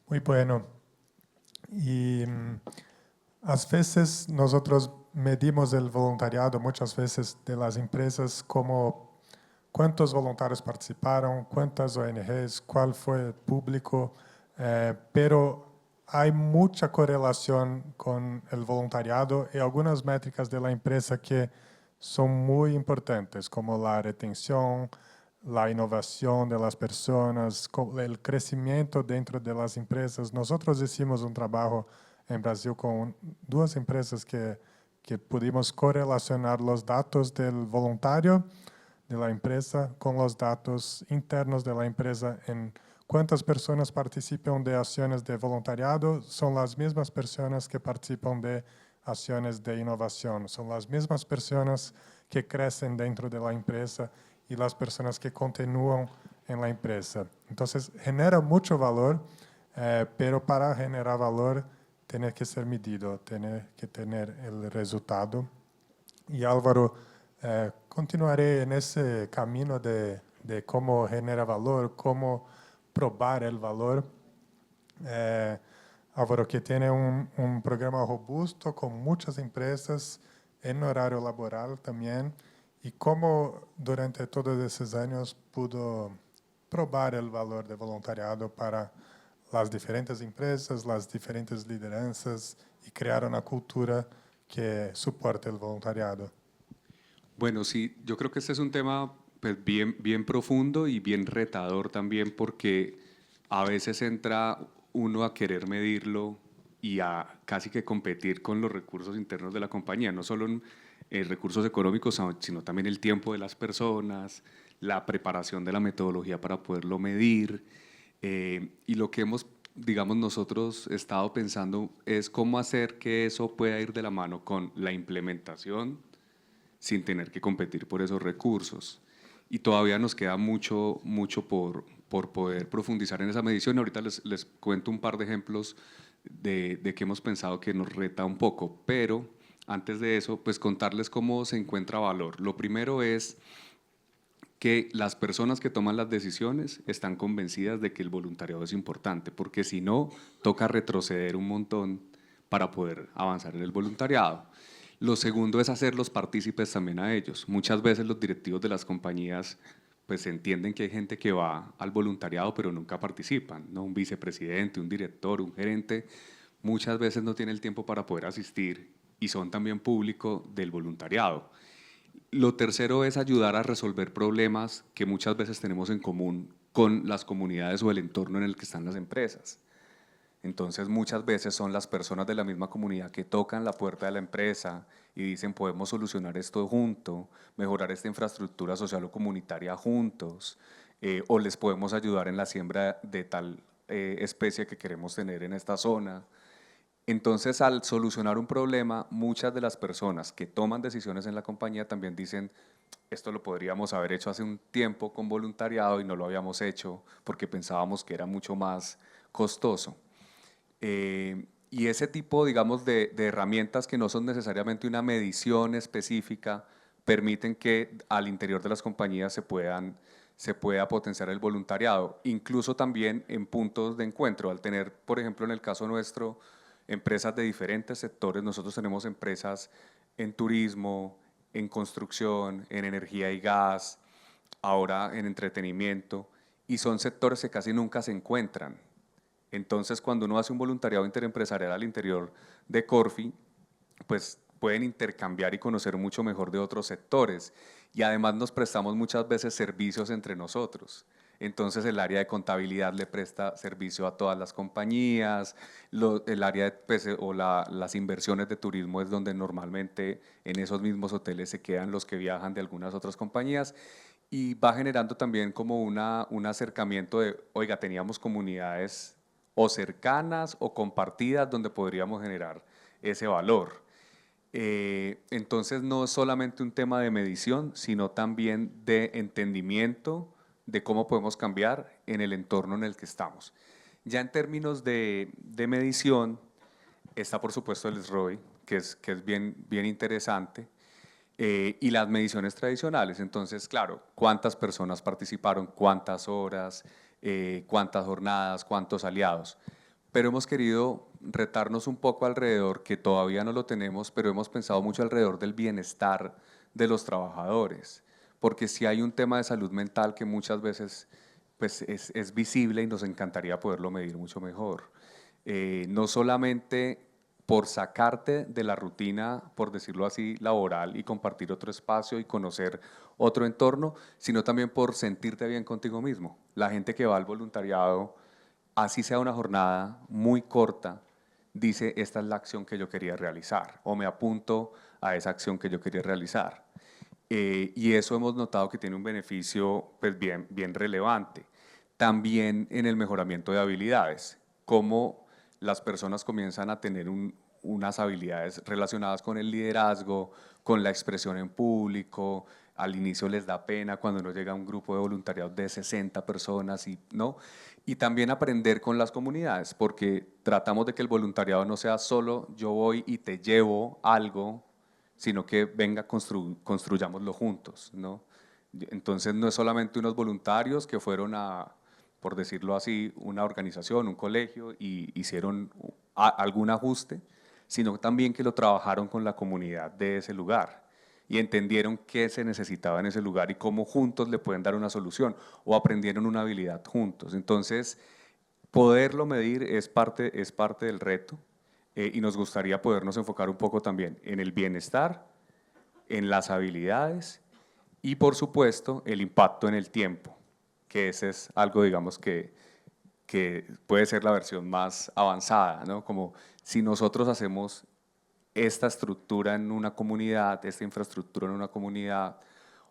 Muy bueno. Y a veces nosotros medimos el voluntariado, muchas veces de las empresas, como cuántos voluntarios participaron, cuántas ONGs, cuál fue el público, pero hay mucha correlación con el voluntariado y algunas métricas de la empresa que son muy importantes, como la retención, la innovación de las personas, el crecimiento dentro de las empresas. Nosotros hicimos un trabajo en Brasil con dos empresas que pudimos correlacionar los datos del voluntario de la empresa con los datos internos de la empresa en cuántas personas participan de acciones de voluntariado. Son las mismas personas que participan de acciones de innovación, son las mismas personas que crecen dentro de la empresa y las personas que continúan en la empresa. Entonces, genera mucho valor, pero para generar valor tiene que ser medido, tiene que tener el resultado. Y Álvaro, continuaré en ese camino de cómo genera valor, cómo probar el valor. Álvaro, que tiene un programa robusto con muchas empresas en horario laboral también, y cómo durante todos esos años pudo probar el valor de voluntariado para las diferentes empresas, las diferentes lideranzas, y crear una cultura que soporte el voluntariado. Bueno, sí, yo creo que este es un tema pues, bien profundo y bien retador también, porque a veces entra uno a querer medirlo y a casi que competir con los recursos internos de la compañía, no solo en recursos económicos, sino también el tiempo de las personas, la preparación de la metodología para poderlo medir. Y lo que hemos, digamos, nosotros estado pensando es cómo hacer que eso pueda ir de la mano con la implementación sin tener que competir por esos recursos. Y todavía nos queda mucho por poder profundizar en esa medición. Ahorita les cuento un par de ejemplos de que hemos pensado que nos reta un poco, pero antes de eso, pues contarles cómo se encuentra valor. Lo primero es que las personas que toman las decisiones están convencidas de que el voluntariado es importante, porque si no, toca retroceder un montón para poder avanzar en el voluntariado. Lo segundo es hacerlos partícipes también a ellos. Muchas veces los directivos de las compañías pues entienden que hay gente que va al voluntariado pero nunca participan, ¿no? Un vicepresidente, un director, un gerente, muchas veces no tiene el tiempo para poder asistir y son también público del voluntariado. Lo tercero es ayudar a resolver problemas que muchas veces tenemos en común con las comunidades o el entorno en el que están las empresas. Entonces muchas veces son las personas de la misma comunidad que tocan la puerta de la empresa y dicen podemos solucionar esto juntos, mejorar esta infraestructura social o comunitaria juntos, o les podemos ayudar en la siembra de tal especie que queremos tener en esta zona. Entonces al solucionar un problema, muchas de las personas que toman decisiones en la compañía también dicen esto lo podríamos haber hecho hace un tiempo con voluntariado y no lo habíamos hecho porque pensábamos que era mucho más costoso. Y ese tipo, digamos, de herramientas que no son necesariamente una medición específica, permiten que al interior de las compañías se pueda potenciar el voluntariado, incluso también en puntos de encuentro. Al tener, por ejemplo, en el caso nuestro, empresas de diferentes sectores, nosotros tenemos empresas en turismo, en construcción, en energía y gas, ahora en entretenimiento, y son sectores que casi nunca se encuentran. Entonces, cuando uno hace un voluntariado interempresarial al interior de Corfi, pues pueden intercambiar y conocer mucho mejor de otros sectores. Y además nos prestamos muchas veces servicios entre nosotros. Entonces, el área de contabilidad le presta servicio a todas las compañías, el área de, las inversiones de turismo es donde normalmente en esos mismos hoteles se quedan los que viajan de algunas otras compañías. Y va generando también como un acercamiento de, oiga, teníamos comunidades o cercanas o compartidas donde podríamos generar ese valor. Entonces no es solamente un tema de medición, sino también de entendimiento de cómo podemos cambiar en el entorno en el que estamos. Ya en términos de medición, está por supuesto el SROI, que es bien interesante, y las mediciones tradicionales. Entonces, claro, cuántas personas participaron, cuántas horas, cuántas jornadas, cuántos aliados. Pero hemos querido retarnos un poco alrededor, que todavía no lo tenemos, pero hemos pensado mucho alrededor del bienestar de los trabajadores. Porque si hay un tema de salud mental que muchas veces pues es visible y nos encantaría poderlo medir mucho mejor. No solamente por sacarte de la rutina, por decirlo así, laboral y compartir otro espacio y conocer otro entorno, sino también por sentirte bien contigo mismo. La gente que va al voluntariado, así sea una jornada muy corta, dice, esta es la acción que yo quería realizar, o me apunto a esa acción que yo quería realizar. Y eso hemos notado que tiene un beneficio pues, bien relevante. También en el mejoramiento de habilidades, cómo las personas comienzan a tener unas habilidades relacionadas con el liderazgo, con la expresión en público. Al inicio les da pena cuando uno llega a un grupo de voluntariados de 60 personas, ¿no? Y también aprender con las comunidades, porque tratamos de que el voluntariado no sea solo yo voy y te llevo algo, sino que venga, construyámoslo juntos, ¿no? Entonces no es solamente unos voluntarios que fueron a, por decirlo así, una organización, un colegio y hicieron algún ajuste, sino también que lo trabajaron con la comunidad de ese lugar y entendieron qué se necesitaba en ese lugar y cómo juntos le pueden dar una solución o aprendieron una habilidad juntos. Entonces, poderlo medir es parte del reto y nos gustaría podernos enfocar un poco también en el bienestar, en las habilidades y, por supuesto, el impacto en el tiempo, que ese es algo, digamos, que puede ser la versión más avanzada, ¿no? Como si nosotros hacemos esta estructura en una comunidad, esta infraestructura en una comunidad,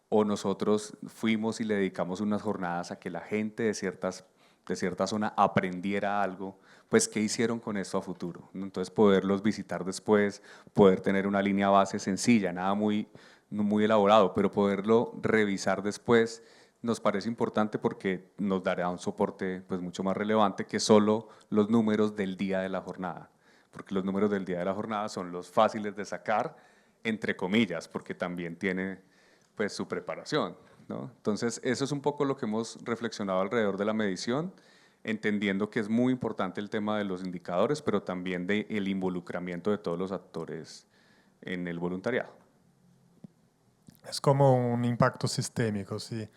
o nosotros fuimos y le dedicamos unas jornadas a que la gente de cierta zona aprendiera algo, pues qué hicieron con esto a futuro, ¿no? Entonces poderlos visitar después, poder tener una línea base sencilla, nada muy elaborado, pero poderlo revisar después nos parece importante porque nos dará un soporte pues mucho más relevante que solo los números del día de la jornada, porque los números del día de la jornada son los fáciles de sacar, entre comillas, porque también tiene pues su preparación, ¿no? Entonces eso es un poco lo que hemos reflexionado alrededor de la medición, entendiendo que es muy importante el tema de los indicadores, pero también del involucramiento de todos los actores en el voluntariado. Es como un impacto sistémico, ¿sí?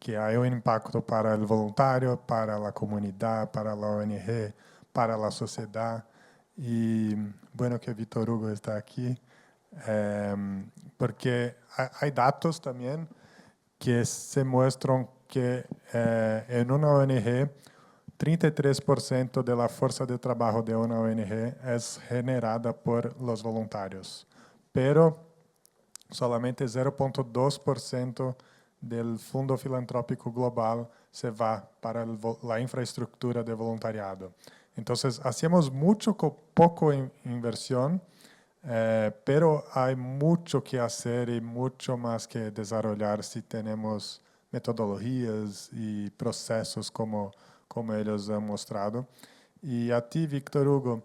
Que hay un impacto para el voluntario, para la comunidad, para la ONG, para la sociedad. Y bueno que Víctor Hugo está aquí, porque hay datos también que se muestran que en una ONG 33% de la fuerza de trabajo de una ONG es generada por los voluntarios, pero solamente 0,2% del Fundo Filantrópico Global se va para la infraestructura de voluntariado. Entonces, hacemos mucho con poco inversión, pero hay mucho que hacer y mucho más que desarrollar si tenemos metodologías y procesos como ellos han mostrado. Y a ti, Víctor Hugo,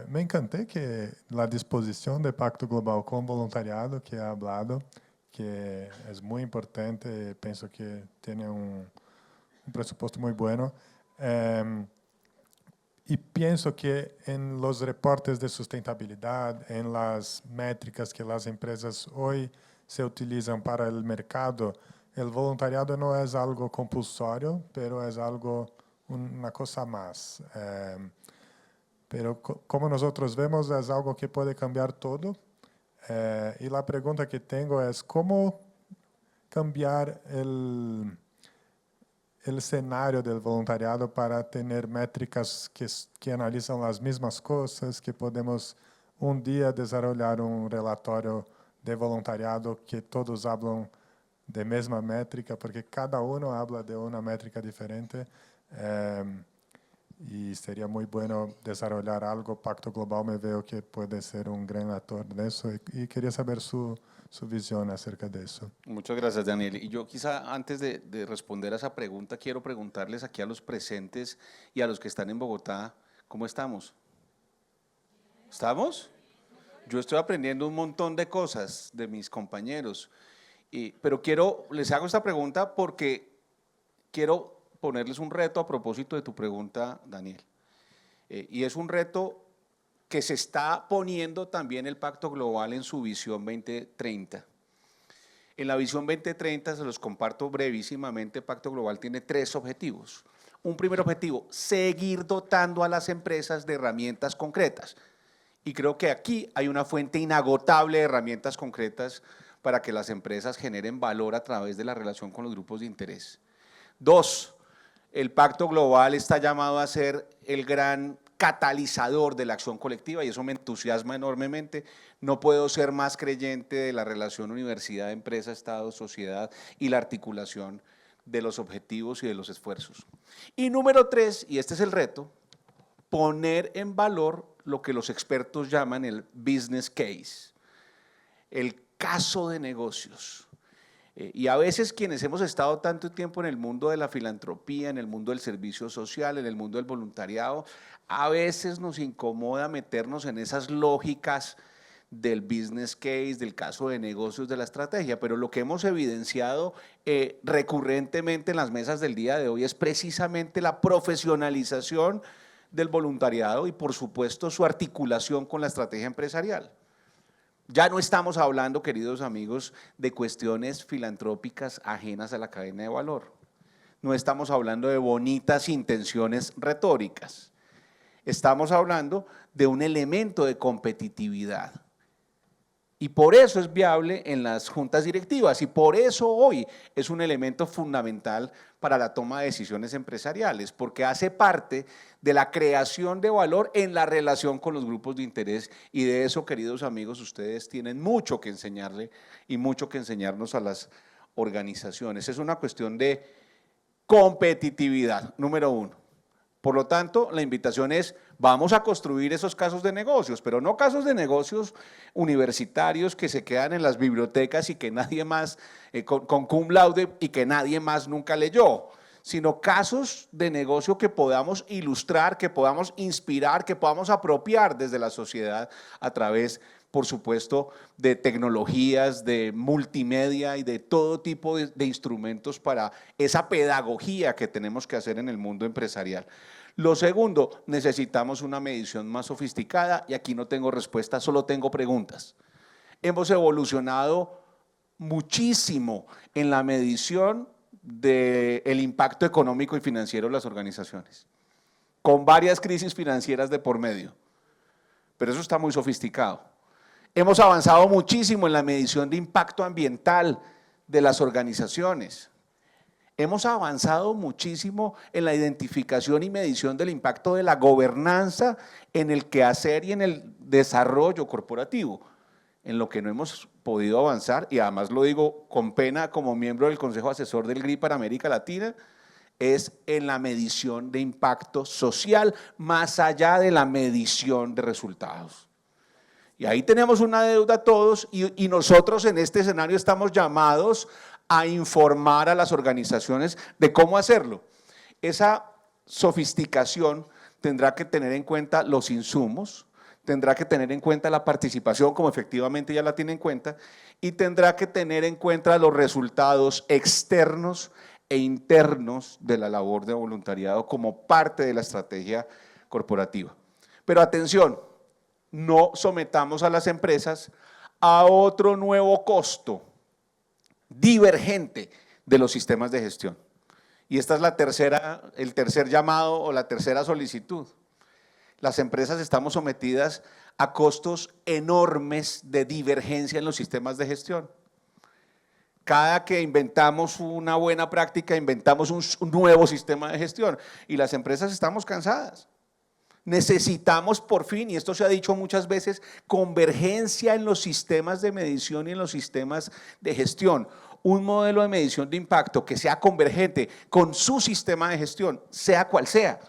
me encanté que la disposición de Pacto Global con voluntariado que ha hablado, que es muy importante, pienso que tiene un presupuesto muy bueno. Y pienso que en los reportes de sustentabilidad, en las métricas que las empresas hoy se utilizan para el mercado, el voluntariado no es algo compulsorio, pero es algo, una cosa más. Pero como nosotros vemos, es algo que puede cambiar todo. Y la pregunta que tengo es, ¿cómo cambiar el escenario del voluntariado para tener métricas que analizan las mismas cosas, que podemos un día desarrollar un relatorio de voluntariado que todos hablan de misma métrica, porque cada uno habla de una métrica diferente, y sería muy bueno desarrollar algo. Pacto Global me veo que puede ser un gran actor de eso y quería saber su visión acerca de eso. Muchas gracias, Daniel. Y yo quizá antes de responder a esa pregunta, quiero preguntarles aquí a los presentes y a los que están en Bogotá, ¿cómo estamos? ¿Estamos? Yo estoy aprendiendo un montón de cosas de mis compañeros, pero les hago esta pregunta porque quiero ponerles un reto a propósito de tu pregunta, Daniel. Y es un reto que se está poniendo también el Pacto Global en su visión 2030. En la visión 2030, se los comparto brevísimamente, Pacto Global tiene 3 objetivos. Un primer objetivo, seguir dotando a las empresas de herramientas concretas. Y creo que aquí hay una fuente inagotable de herramientas concretas para que las empresas generen valor a través de la relación con los grupos de interés. 2, el Pacto Global está llamado a ser el gran catalizador de la acción colectiva y eso me entusiasma enormemente. No puedo ser más creyente de la relación universidad, empresa, Estado, sociedad y la articulación de los objetivos y de los esfuerzos. Y número 3, y este es el reto, poner en valor lo que los expertos llaman el business case, el caso de negocios. Y a veces quienes hemos estado tanto tiempo en el mundo de la filantropía, en el mundo del servicio social, en el mundo del voluntariado, a veces nos incomoda meternos en esas lógicas del business case, del caso de negocios, de la estrategia, pero lo que hemos evidenciado recurrentemente en las mesas del día de hoy es precisamente la profesionalización del voluntariado y por supuesto su articulación con la estrategia empresarial. Ya no estamos hablando, queridos amigos, de cuestiones filantrópicas ajenas a la cadena de valor. No estamos hablando de bonitas intenciones retóricas. Estamos hablando de un elemento de competitividad. Y por eso es viable en las juntas directivas y por eso hoy es un elemento fundamental para la toma de decisiones empresariales, porque hace parte de la creación de valor en la relación con los grupos de interés y de eso, queridos amigos, ustedes tienen mucho que enseñarle y mucho que enseñarnos a las organizaciones. Es una cuestión de competitividad, número 1. Por lo tanto, la invitación es, vamos a construir esos casos de negocios, pero no casos de negocios universitarios que se quedan en las bibliotecas y que nadie más, con cum laude y que nadie más nunca leyó, sino casos de negocio que podamos ilustrar, que podamos inspirar, que podamos apropiar desde la sociedad a través, por supuesto, de tecnologías, de multimedia y de todo tipo de instrumentos para esa pedagogía que tenemos que hacer en el mundo empresarial. Lo segundo, necesitamos una medición más sofisticada y aquí no tengo respuesta, solo tengo preguntas. Hemos evolucionado muchísimo en la medición del impacto económico y financiero de las organizaciones, con varias crisis financieras de por medio, pero eso está muy sofisticado. Hemos avanzado muchísimo en la medición de impacto ambiental de las organizaciones. Hemos avanzado muchísimo en la identificación y medición del impacto de la gobernanza en el quehacer y en el desarrollo corporativo. En lo que no hemos podido avanzar, y además lo digo con pena como miembro del Consejo Asesor del GRI para América Latina, es en la medición de impacto social, más allá de la medición de resultados. Y ahí tenemos una deuda todos y nosotros en este escenario estamos llamados a informar a las organizaciones de cómo hacerlo. Esa sofisticación tendrá que tener en cuenta los insumos, tendrá que tener en cuenta la participación, como efectivamente ya la tiene en cuenta, y tendrá que tener en cuenta los resultados externos e internos de la labor de voluntariado como parte de la estrategia corporativa. Pero atención, no sometamos a las empresas a otro nuevo costo divergente de los sistemas de gestión. Y esta es el tercer llamado o la tercera solicitud. Las empresas estamos sometidas a costos enormes de divergencia en los sistemas de gestión. Cada que inventamos una buena práctica, inventamos un nuevo sistema de gestión y las empresas estamos cansadas. Necesitamos por fin, y esto se ha dicho muchas veces, convergencia en los sistemas de medición y en los sistemas de gestión. Un modelo de medición de impacto que sea convergente con su sistema de gestión, sea cual sea,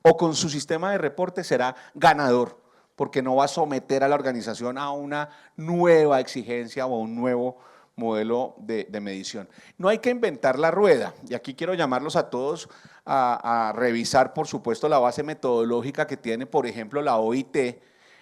o con su sistema de reporte será ganador, porque no va a someter a la organización a una nueva exigencia o a un nuevo modelo de medición. No hay que inventar la rueda, y aquí quiero llamarlos a todos a revisar, por supuesto, la base metodológica que tiene, por ejemplo, la OIT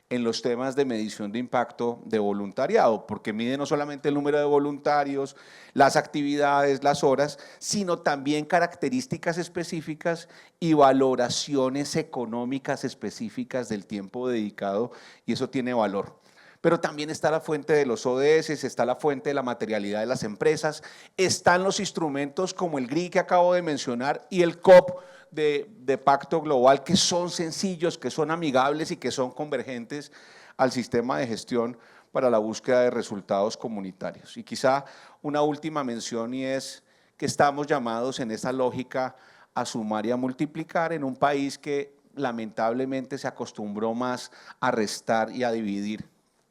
en los temas de medición de impacto de voluntariado, porque mide no solamente el número de voluntarios, las actividades, las horas, sino también características específicas y valoraciones económicas específicas del tiempo dedicado, y eso tiene valor. pero también está la fuente de los ODS, está la fuente de la materialidad de las empresas, están los instrumentos como el GRI que acabo de mencionar y el COP de Pacto Global, que son sencillos, que son amigables y que son convergentes al sistema de gestión para la búsqueda de resultados comunitarios. Y quizá una última mención, y es que estamos llamados en esa lógica a sumar y a multiplicar en un país que lamentablemente se acostumbró más a restar y a dividir.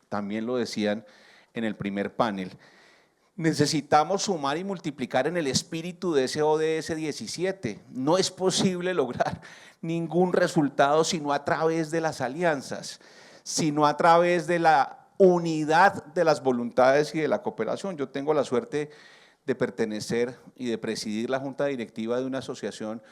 También lo decían en el primer panel. Necesitamos sumar y multiplicar en el espíritu de ese ODS 17. No es posible lograr ningún resultado sino a través de las alianzas, sino a través de la unidad de las voluntades y de la cooperación. Yo tengo la suerte de pertenecer y de presidir la junta directiva de una asociación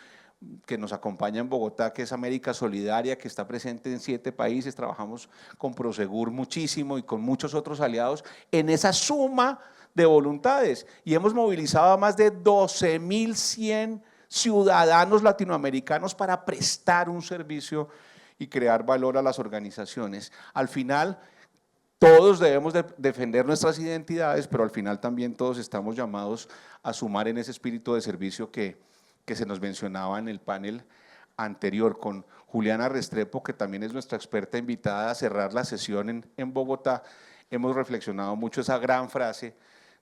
que nos acompaña en Bogotá, que es América Solidaria, que está presente en 7 países. Trabajamos con Prosegur muchísimo y con muchos otros aliados en esa suma de voluntades, y hemos movilizado a más de 12.100 ciudadanos latinoamericanos para prestar un servicio y crear valor a las organizaciones. Al final, todos debemos defender nuestras identidades, pero al final también todos estamos llamados a sumar en ese espíritu de servicio que se nos mencionaba en el panel anterior, con Juliana Restrepo, que también es nuestra experta invitada a cerrar la sesión en Bogotá. Hemos reflexionado mucho esa gran frase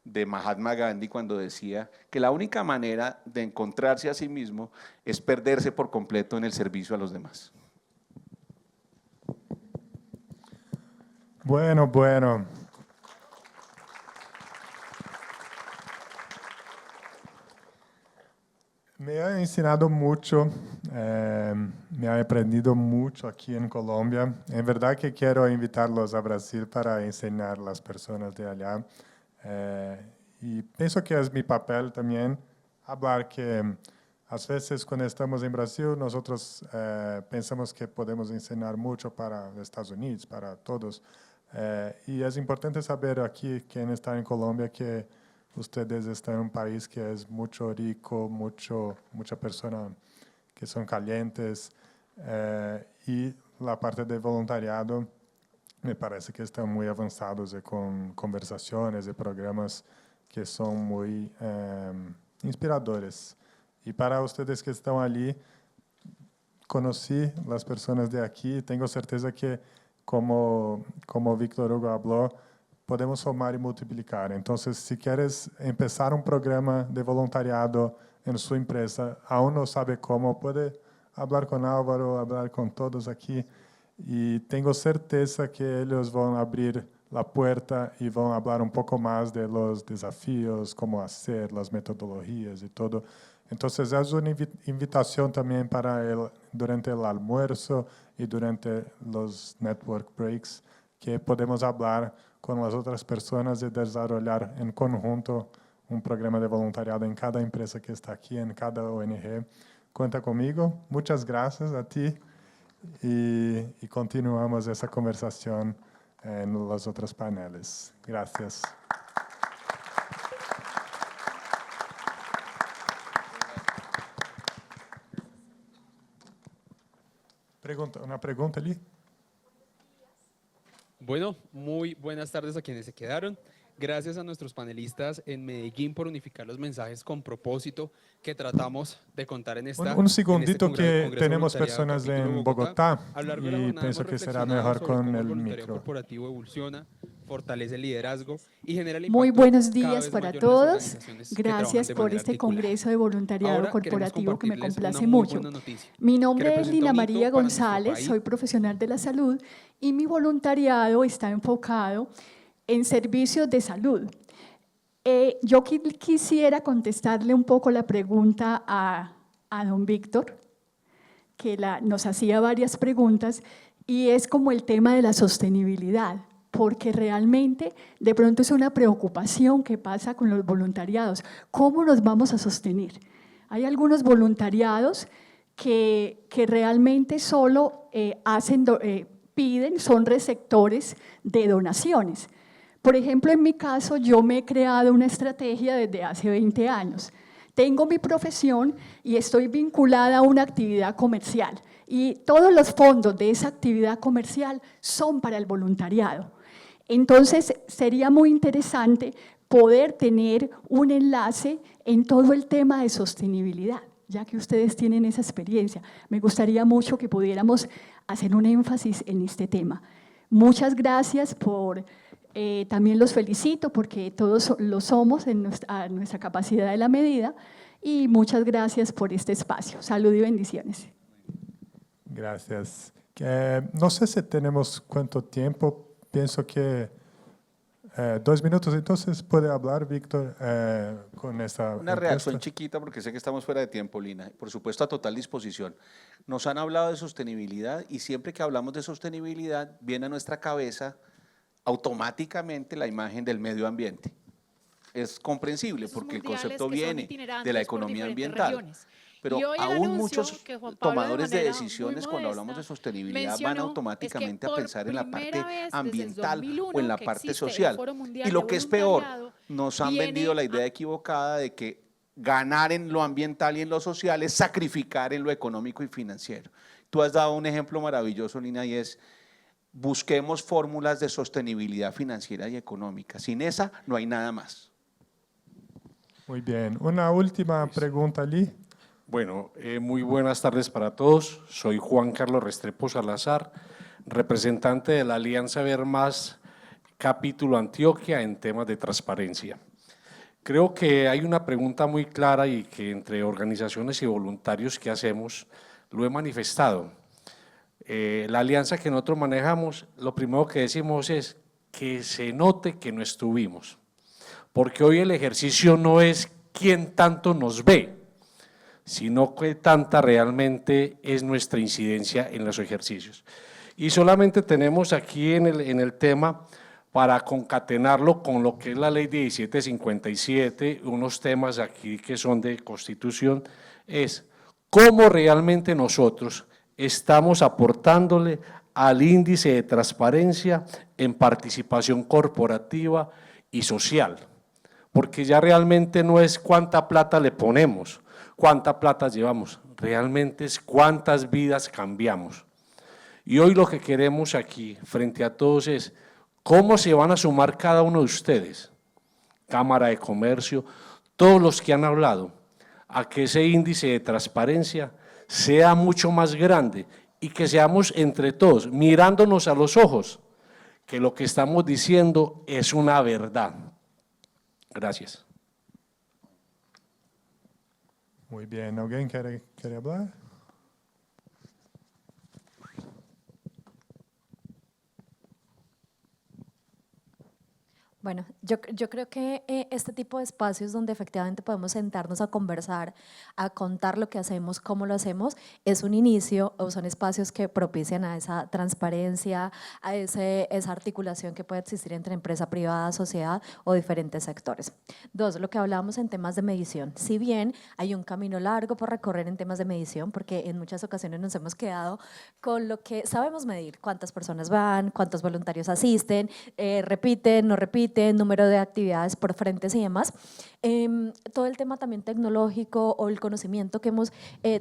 de Mahatma Gandhi cuando decía que la única manera de encontrarse a sí mismo es perderse por completo en el servicio a los demás. Bueno. Me ha enseñado mucho, me ha aprendido mucho aquí en Colombia. En verdad que quiero invitarlos a Brasil para enseñar a las personas de allá. Y pienso que es mi papel también hablar que a veces cuando estamos en Brasil nosotros pensamos que podemos enseñar mucho para Estados Unidos, para todos. Y es importante saber aquí, quien está en Colombia, que ustedes están en un país que es mucho rico, muchas personas que son calientes, y la parte de voluntariado me parece que están muy avanzados con conversaciones y programas que son muy inspiradores. Y para ustedes que están allí, conocí las personas de aquí, tengo certeza que como Víctor Hugo habló, podemos sumar y multiplicar. Entonces, si quieres empezar un programa de voluntariado en su empresa, aún no sabe cómo, puede hablar con Álvaro, hablar con todos aquí, y tengo certeza que ellos van a abrir la puerta y van a hablar un poco más de los desafíos, cómo hacer, las metodologías y todo. Entonces, es una invitación también para durante el almuerzo y durante los network breaks, que podemos hablar con las otras personas y desarrollar en conjunto un programa de voluntariado en cada empresa que está aquí, en cada ONG. Cuenta conmigo. Muchas gracias a ti y continuamos esa conversación en los otros paneles. Gracias. Una pregunta, Lee. Bueno, muy buenas tardes a quienes se quedaron. Gracias a nuestros panelistas en Medellín por unificar los mensajes con propósito que tratamos de contar en esta. Un segundito, que Congreso tenemos Voluntariado personas Capítulo en Bogotá A lo largo de la y jornada pienso hemos que será reflexionado mejor sobre con cómo el voluntariado micro. corporativo evoluciona, fortalece el liderazgo y genera el Muy impacto buenos cada días vez para mayor en las todos. organizaciones que trabajan Gracias de por manera este articulada. Congreso de Voluntariado Ahora queremos Corporativo que me compartirles complace una muy mucho. buena noticia, Mi que nombre es representa Lina un hito María para nuestro González, país. soy profesional de la salud y mi voluntariado está enfocado en servicios de salud. Yo quisiera contestarle un poco la pregunta a don Víctor, que nos hacía varias preguntas, y es como el tema de la sostenibilidad, porque realmente de pronto es una preocupación que pasa con los voluntariados. ¿Cómo nos vamos a sostener? Hay algunos voluntariados que realmente solo piden, son receptores de donaciones. Por ejemplo, en mi caso, yo me he creado una estrategia desde hace 20 años. Tengo mi profesión y estoy vinculada a una actividad comercial. Y todos los fondos de esa actividad comercial son para el voluntariado. Entonces, sería muy interesante poder tener un enlace en todo el tema de sostenibilidad, ya que ustedes tienen esa experiencia. Me gustaría mucho que pudiéramos hacer un énfasis en este tema. Muchas gracias por… también los felicito porque todos lo somos a nuestra capacidad de la medida y muchas gracias por este espacio. Salud y bendiciones. Gracias. No sé si tenemos cuánto tiempo, pienso que 2 minutos, entonces puede hablar Víctor con esta Una reacción chiquita porque sé que estamos fuera de tiempo, Lina. Por supuesto, a total disposición. Nos han hablado de sostenibilidad y siempre que hablamos de sostenibilidad viene a nuestra cabeza automáticamente la imagen del medio ambiente. Es comprensible porque el concepto viene de la economía ambiental. Pero aún muchos tomadores de decisiones cuando hablamos de sostenibilidad van automáticamente a pensar en la parte ambiental o en la parte social. Y lo que es peor, nos han vendido la idea equivocada de que ganar en lo ambiental y en lo social es sacrificar en lo económico y financiero. Tú has dado un ejemplo maravilloso, Lina, y es busquemos fórmulas de sostenibilidad financiera y económica. Sin esa no hay nada más. Muy bien. Una última pregunta, Lee. Bueno, muy buenas tardes para todos. Soy Juan Carlos Restrepo Salazar, representante de la Alianza Ver Más, capítulo Antioquia en temas de transparencia. Creo que hay una pregunta muy clara y que entre organizaciones y voluntarios que hacemos lo he manifestado. La alianza que nosotros manejamos, lo primero que decimos es que se note que no estuvimos, porque hoy el ejercicio no es quién tanto nos ve, sino que tanta realmente es nuestra incidencia en los ejercicios. Y solamente tenemos aquí en el tema, para concatenarlo con lo que es la ley 1757, unos temas aquí que son de Constitución, es cómo realmente nosotros estamos aportándole al índice de transparencia en participación corporativa y social, porque ya realmente no es cuánta plata le ponemos, cuánta plata llevamos, realmente es cuántas vidas cambiamos. Y hoy lo que queremos aquí, frente a todos, es cómo se van a sumar cada uno de ustedes, Cámara de Comercio, todos los que han hablado, a que ese índice de transparencia sea mucho más grande y que seamos entre todos, mirándonos a los ojos, que lo que estamos diciendo es una verdad. Gracias. Muy bien. ¿Alguien quiere hablar? Bueno, yo creo que este tipo de espacios donde efectivamente podemos sentarnos a conversar, a contar lo que hacemos, cómo lo hacemos, es un inicio o son espacios que propician a esa transparencia, a esa articulación que puede existir entre empresa privada, sociedad o diferentes sectores. 2, lo que hablábamos en temas de medición. Si bien hay un camino largo por recorrer en temas de medición, porque en muchas ocasiones nos hemos quedado con lo que sabemos medir, cuántas personas van, cuántos voluntarios asisten, repiten, no repiten, número de actividades por frentes y demás. Todo el tema también tecnológico o el conocimiento que hemos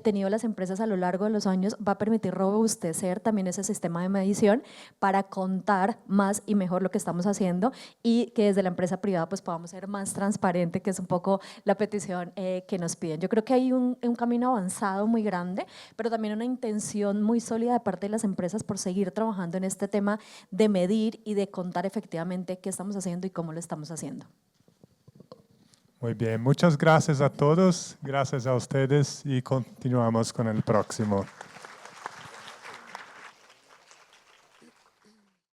tenido las empresas a lo largo de los años va a permitir robustecer también ese sistema de medición para contar más y mejor lo que estamos haciendo y que desde la empresa privada pues podamos ser más transparente, que es un poco la petición que nos piden. Yo creo que hay un camino avanzado muy grande, pero también una intención muy sólida de parte de las empresas por seguir trabajando en este tema de medir y de contar efectivamente qué estamos haciendo y cómo lo estamos haciendo. Muy bien, muchas gracias a todos, gracias a ustedes y continuamos con el próximo.